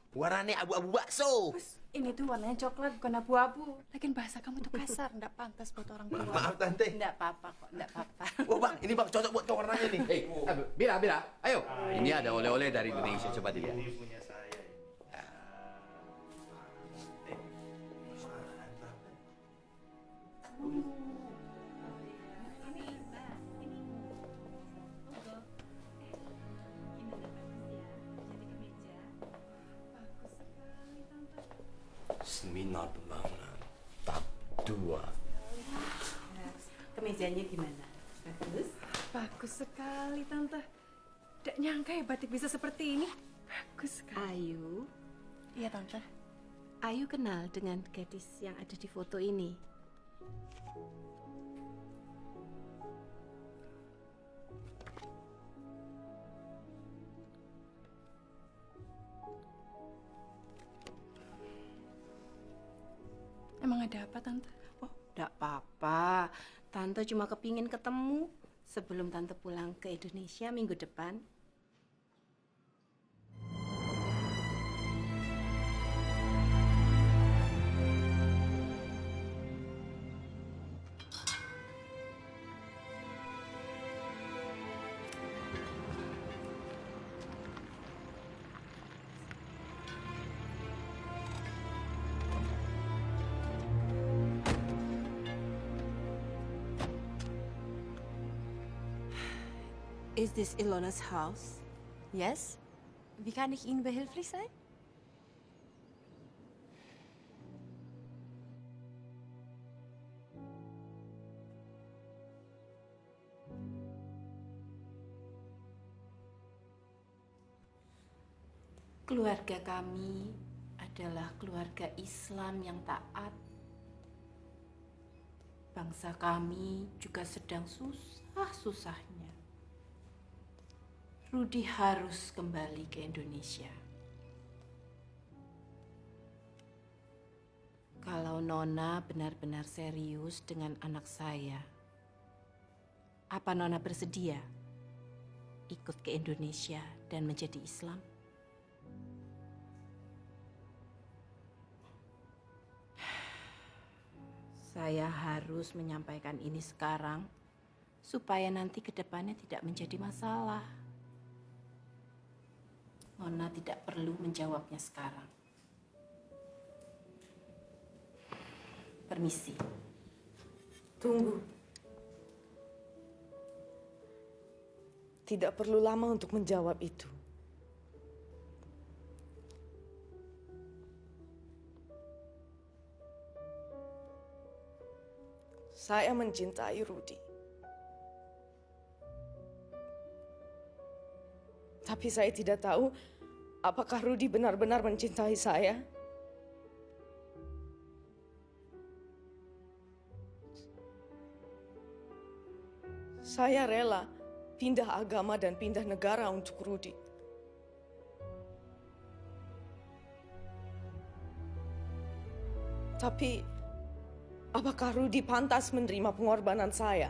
Warnanya abu-abu bakso. Ini tuh warnanya coklat bukan abu-abu. Lagian bahasa kamu tuh kasar, nggak pantas buat orang tua. Maaf Tante. Nggak apa-apa kok, nggak apa-apa. Oh Bang, ini Bang cocok buat warnanya nih. Hei, Bira, ayo. Ini ada oleh-oleh dari Indonesia, coba dilihat. Seminar pembangunan tahap 2. Kemejanya gimana? Bagus? Bagus sekali, Tante. Tidak nyangka ya batik bisa seperti ini. Bagus sekali. Ayu. Iya, Tante. Ayu kenal dengan gadis yang ada di foto ini. Emang ada apa, Tante? Oh, enggak apa-apa. Tante cuma kepingin ketemu sebelum Tante pulang ke Indonesia minggu depan. Is this Ilona's house? Yes? Wie kann ich Ihnen behilflich sein? Keluarga kami adalah keluarga Islam yang taat. Bangsa kami juga sedang susah-susahnya. Rudi harus kembali ke Indonesia. Kalau Nona benar-benar serius dengan anak saya, apa Nona bersedia ikut ke Indonesia dan menjadi Islam? Saya harus menyampaikan ini sekarang supaya nanti ke depannya tidak menjadi masalah. Nona tidak perlu menjawabnya sekarang. Permisi. Tunggu. Tidak perlu lama untuk menjawab itu. Saya mencintai Rudi. Tapi saya tidak tahu apakah Rudi benar-benar mencintai saya. Saya rela pindah agama dan pindah negara untuk Rudi. Tapi, apakah Rudi pantas menerima pengorbanan saya?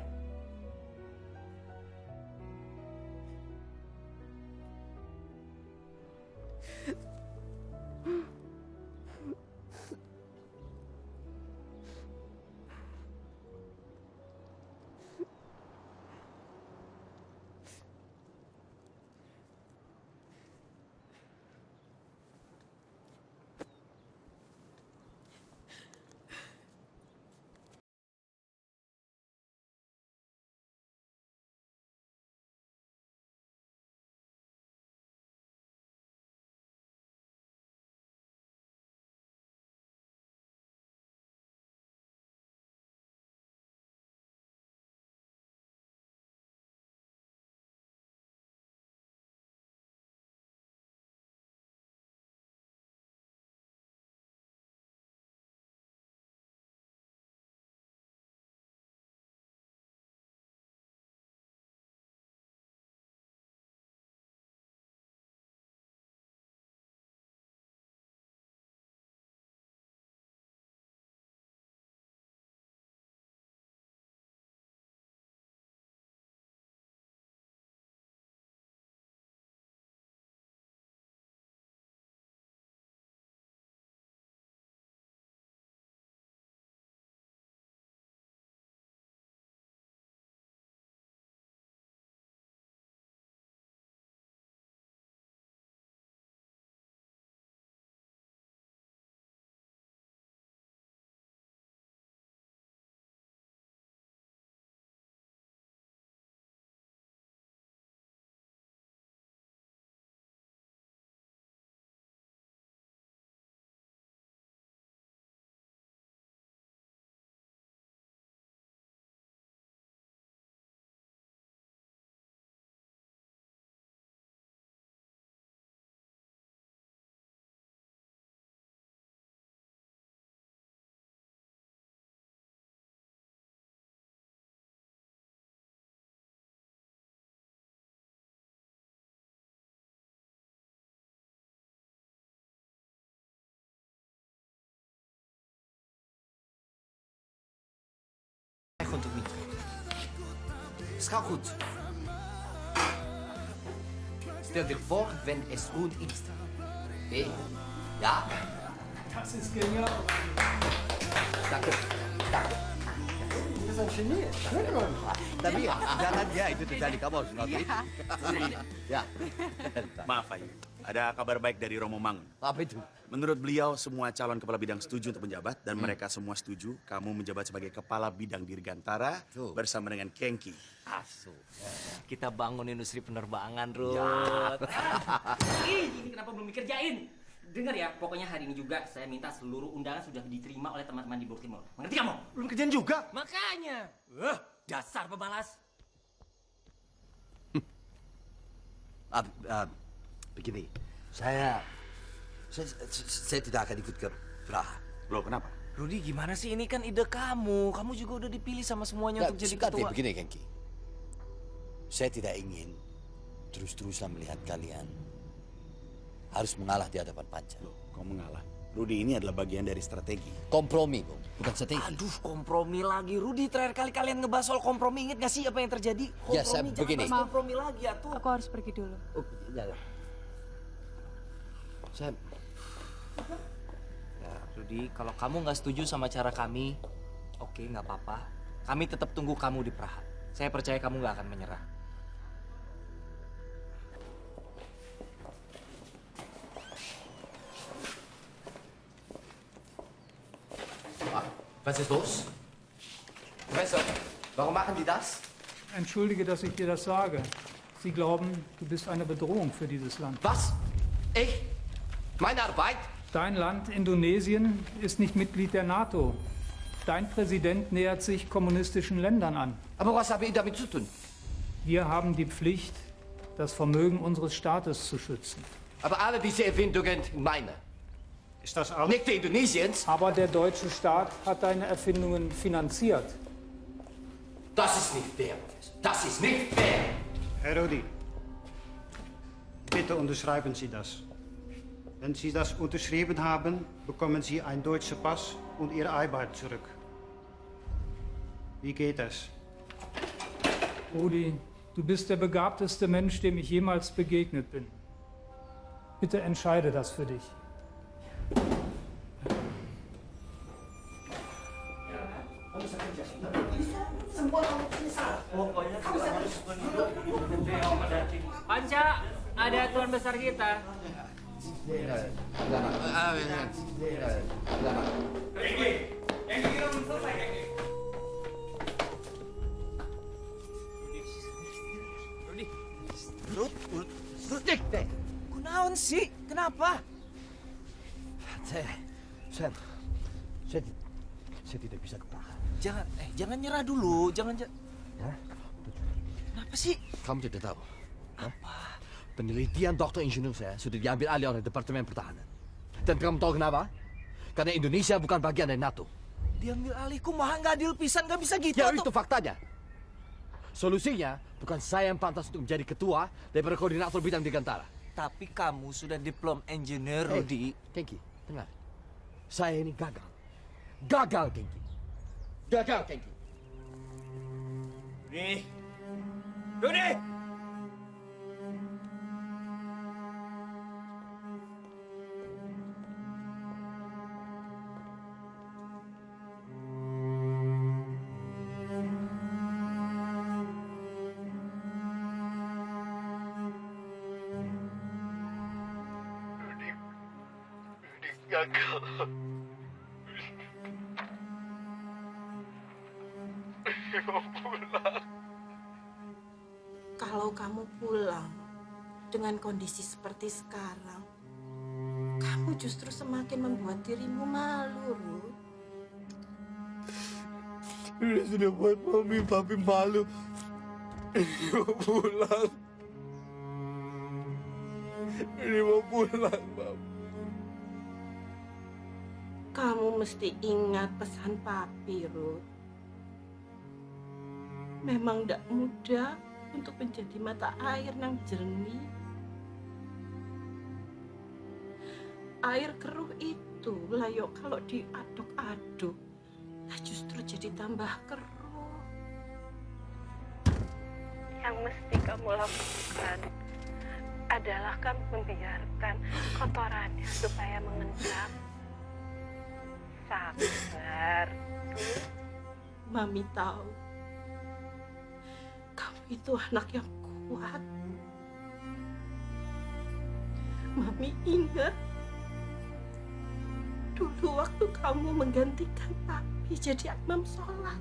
Schau gut. Stell dir vor, wenn es rund ist. Okay? Ja? Das ist genial. Danke. Danke. Du bist ein Genie. Glückwunsch. Tapi jangan ya, itu terjadi. Kamu harus ngakuin. Ya. Maaf, Ayu. Ada kabar baik dari Romo Mangun. Apa itu? Menurut beliau, semua calon kepala bidang setuju untuk menjabat dan mereka semua setuju kamu menjabat sebagai kepala bidang Dirgantara bersama dengan Kengki. Asu. Kita bangun industri penerbangan, Rut. Ini kenapa belum dikerjain? Dengar ya, pokoknya hari ini juga saya minta seluruh undangan sudah diterima oleh teman-teman di Baltimore. Mengerti kamu? Belum kerjaan juga? Makanya. Dasar pemalas. Begini, saya tidak akan ikut ke Praha. Loh, kenapa? Rudi, gimana sih? Ini kan ide kamu. Kamu juga udah dipilih sama semuanya untuk jadi ketua. Begini, Kengki. Saya tidak ingin terus-terusan melihat kalian harus mengalah di hadapan Panca. Loh, kau mengalah? Rudi, ini adalah bagian dari strategi. Kompromi, Bung. Bukan strategi. Aduh, kompromi lagi. Rudi, terakhir kali kalian ngebahas soal kompromi, inget gak sih apa yang terjadi? Ya, saya begini. Kompromi lagi ya tuh. Aku harus pergi dulu. Oh, ya. Saya... Ya, Rudi, kalau kamu nggak setuju sama cara kami, oke, nggak apa-apa. Kami tetap tunggu kamu di Praha. Saya percaya kamu nggak akan menyerah. Was ist los? Professor, warum machen die das? Entschuldige, dass ich dir das sage. Sie glauben, du bist eine Bedrohung für dieses Land. Was? Ich? Meine Arbeit? Dein Land, Indonesien, ist nicht Mitglied der NATO. Dein Präsident nähert sich kommunistischen Ländern an. Aber was habe ich damit zu tun? Wir haben die Pflicht, das Vermögen unseres Staates zu schützen. Aber alle diese Erfindungen sind meine. Ist das alles? Nicht Indonesiens. Aber der deutsche Staat hat deine Erfindungen finanziert. Das ist nicht fair. Das ist nicht fair. Herr Rudi, bitte unterschreiben Sie das. Wenn Sie das unterschrieben haben, bekommen Sie einen deutschen Pass und Ihre Arbeit zurück. Wie geht es? Rudi, du bist der begabteste Mensch, dem ich jemals begegnet bin. Bitte entscheide das für dich. Panca, ada tuan besar kita. Rudi, kunaon sih? Kenapa? Saya tidak bisa ketahan. Jangan nyerah dulu, jangan. Kenapa sih? Kamu tidak tahu. Apa? Penelitian dokter ingenieur saya sudah diambil alih oleh Departemen Pertahanan. Dan kamu tahu kenapa? Karena Indonesia bukan bagian dari NATO. Diambil alihku mah nggak adil pisan, nggak bisa gitu. Ya itu faktanya. Solusinya bukan saya yang pantas untuk menjadi ketua daripada koordinator bidang Dirgantara. Tapi kamu sudah diplom engineer, Rudi. Kengki, dengar. Saya ini gagal. Gagal, Kengki. Gagal, Kengki. Rudi! Gagal. Mau pulang. Kalau kamu pulang dengan kondisi seperti sekarang, kamu justru semakin membuat dirimu malu, Ruth. Ini sudah buat mami papi malu. Ini mau pulang. Ini mau pulang, Mama. Kamu mesti ingat pesan papi, Ruth. Memang tidak mudah untuk menjadi mata air yang jernih. Air keruh itu layok kalau diaduk-aduk, justru jadi tambah keruh. mesti kamu lakukan adalah kamu membiarkan kotorannya supaya mengendap. Sabar. Mami tahu kamu itu anak yang kuat. Mami ingat dulu waktu kamu menggantikan papi jadi imam sholat.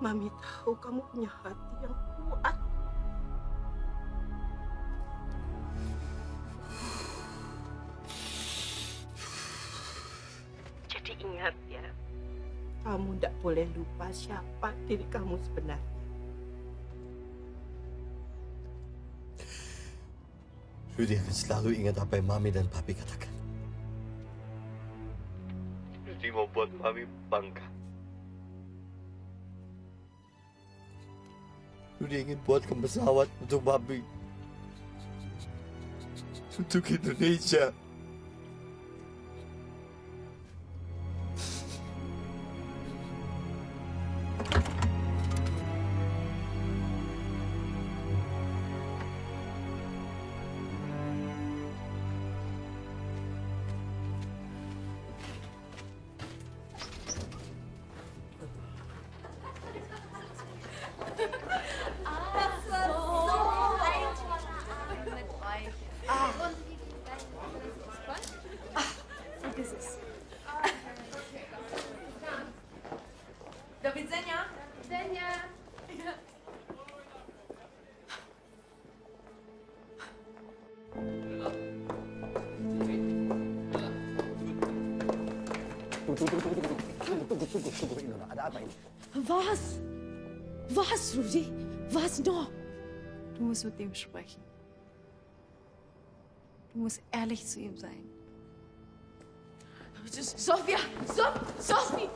Mami tahu kamu punya hati yang kuat. Jadi ingat ya, kamu tidak boleh lupa siapa diri kamu sebenarnya. Rudy akan selalu ingat apa yang Mami dan Papi katakan. Rudy mau buat Mami bangga. Rudy ingin buatkan pesawat untuk Papi. Untuk Indonesia. Do widzenia. Tunggu, Ilona. Ada apa ini? Was? Was, Rudy? Was noch? Du musst mit ihm sprechen. Du musst ehrlich zu ihm sein. Sofia! Sophie!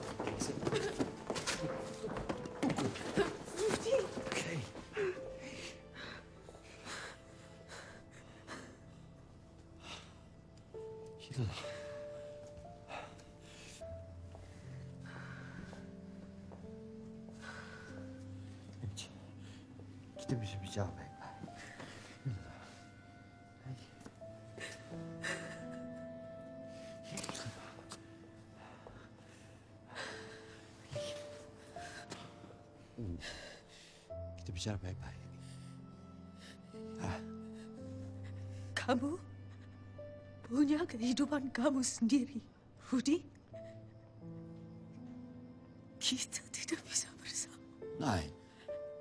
Okay. Ilona. Kita bisa bicara baik-baik. Kita bicara baik-baik. Kamu punya kehidupan kamu sendiri, Rudy. Kita tidak bisa bersama. Nein.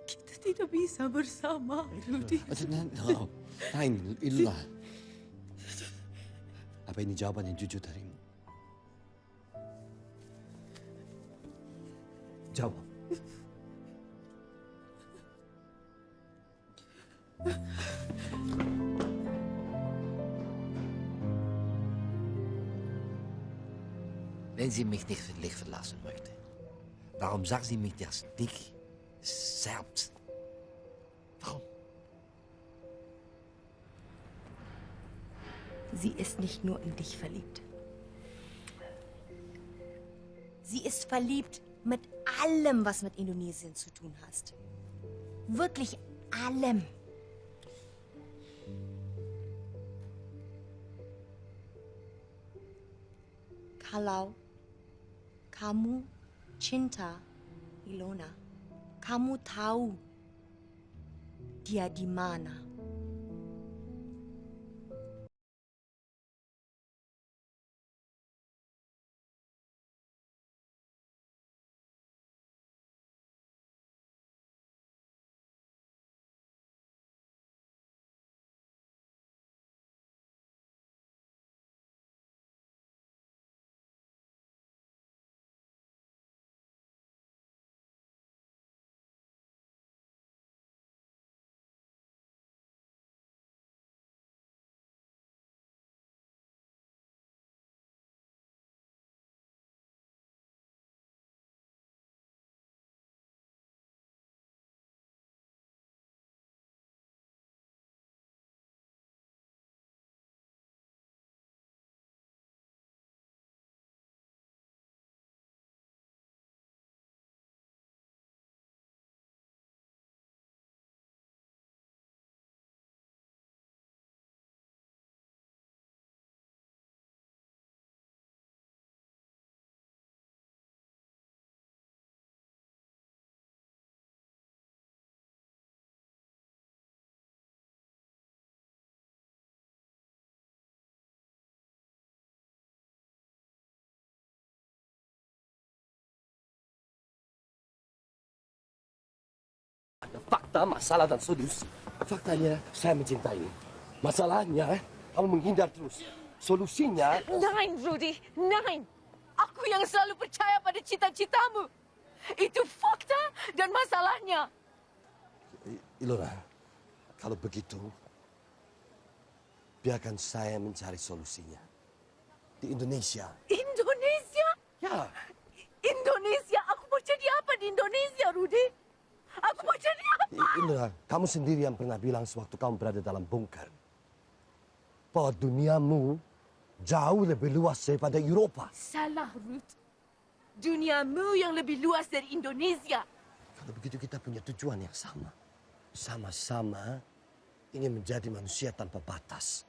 Kita tidak bisa bersama, Rudy. Nein, Ilona. Apa ini jawaban yang jujur darimu? Jawab. Wenn sie mich nicht für dich verlassen möchte, warum sagt sie mich das nicht selbst? Warum? Sie ist nicht nur in dich verliebt. Sie ist verliebt mit allem, was mit Indonesien zu tun hast. Wirklich allem. Kalau kamu cinta Ilona, kamu tahu dia di mana. Ada fakta, masalah, dan solusi. Faktanya, saya mencintaimu. Masalahnya, kamu menghindar terus. Solusinya... Nein, Rudy, nein. Aku yang selalu percaya pada cita-citamu. Itu fakta dan masalahnya. Ilona, kalau begitu, biarkan saya mencari solusinya. Di Indonesia. Indonesia? Ya. Indonesia? Aku mau jadi apa di Indonesia, Rudy? Aku mau jadi apa? Ilona, kamu sendiri yang pernah bilang sewaktu kamu berada dalam bunker, bahwa duniamu jauh lebih luas daripada Eropa. Salah, Ruth. Duniamu yang lebih luas dari Indonesia. Kalau begitu kita punya tujuan yang sama. Sama-sama ingin menjadi manusia tanpa batas.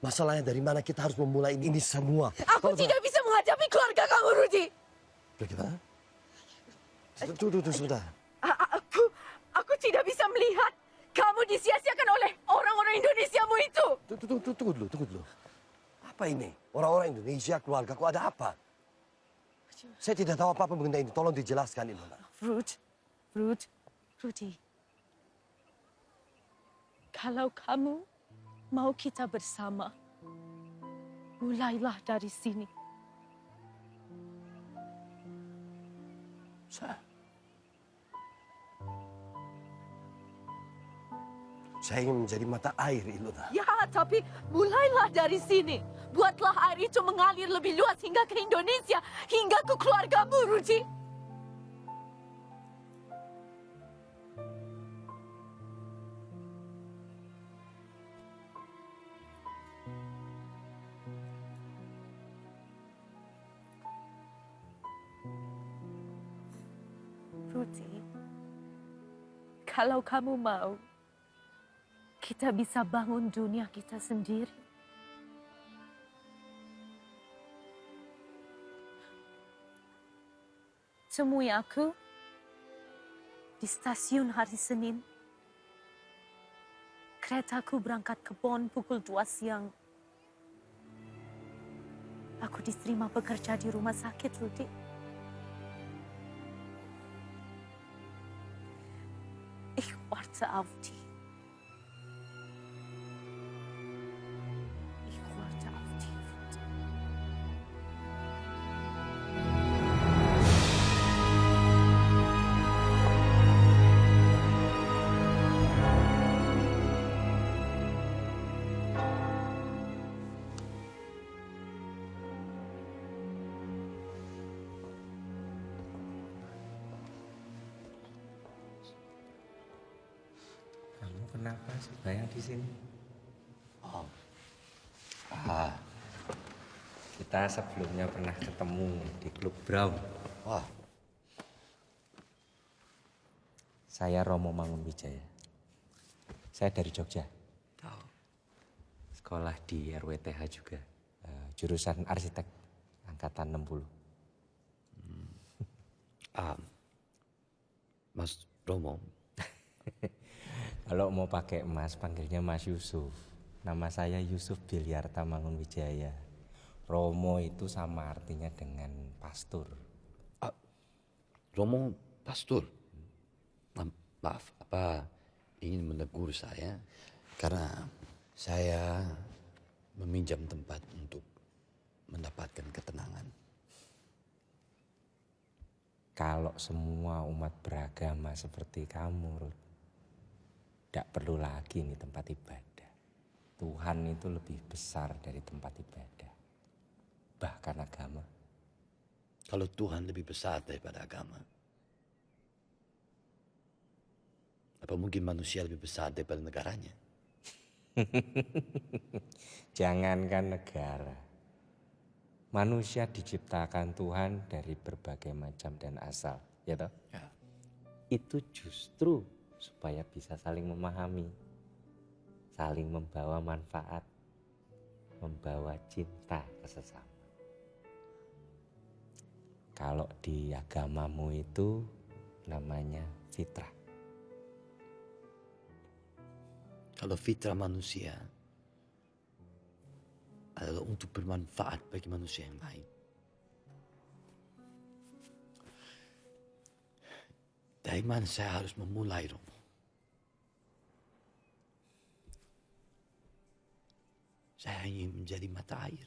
Masalahnya dari mana kita harus memulai ini semua. Aku tidak bisa menghadapi keluarga kamu, Rudy. Bagaimana? Tunggu sebentar. Aku tidak bisa melihat kamu disia-siakan oleh orang-orang Indonesiamu itu. Tunggu dulu. Apa ini? Orang-orang Indonesia, keluargaku, ada apa? Saya tidak tahu apa-apa mengenai ini. Tolong dijelaskan, Ilona. Rudy. Kalau kamu mau kita bersama, mulailah dari sini. Saya ingin menjadi mata air, Ilona. Ya, tapi mulailah dari sini. Buatlah air itu mengalir lebih luas hingga ke Indonesia, hingga ke keluargamu, Rudy. Rudy, kalau kamu mau, kita bisa bangun dunia kita sendiri. Temui aku di stasiun hari Senin. Keretaku berangkat ke Bonn pukul 2 siang. Aku diterima bekerja di rumah sakit, Rudy. Ich warte auf dich. Kenapa sih bayang di sini? Kita sebelumnya pernah ketemu di Klub Brown. Saya Romo Mangunwijaya. Saya dari Jogja. Sekolah di RWTH juga. Jurusan arsitek angkatan 60. Mas Romo. Kalau mau pakai Mas, panggilnya Mas Yusuf. Nama saya Yusuf Bilyarta Mangunwijaya. Romo itu sama artinya dengan pastur. Romo pastur? Maaf, apa ingin menegur saya? Karena saya meminjam tempat untuk mendapatkan ketenangan. Kalau semua umat beragama seperti kamu, Ruth, tidak perlu lagi ini tempat ibadah. Tuhan itu lebih besar dari tempat ibadah. Bahkan agama. Kalau Tuhan lebih besar daripada agama, apa mungkin manusia lebih besar daripada negaranya? Jangankan negara. Manusia diciptakan Tuhan dari berbagai macam dan asal, ya toh? Ya. Itu justru supaya bisa saling memahami, saling membawa manfaat, membawa cinta ke sesama. Kalau di agamamu itu namanya fitrah. Kalau fitrah manusia adalah untuk bermanfaat bagi manusia yang lain. Dari mana saya harus memulai, Romo? Saya ingin menjadi mata air.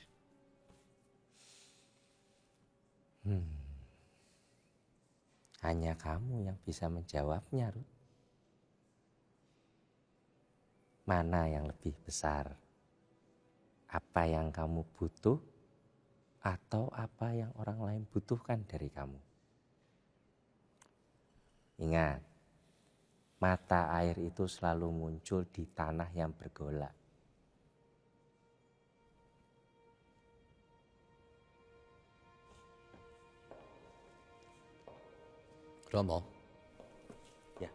Hanya kamu yang bisa menjawabnya, Ruth. Mana yang lebih besar? Apa yang kamu butuh atau apa yang orang lain butuhkan dari kamu? Ingat, mata air itu selalu muncul di tanah yang bergolak. Romo. Ya.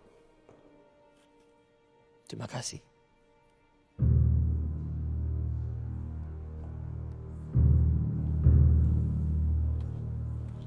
Terima kasih.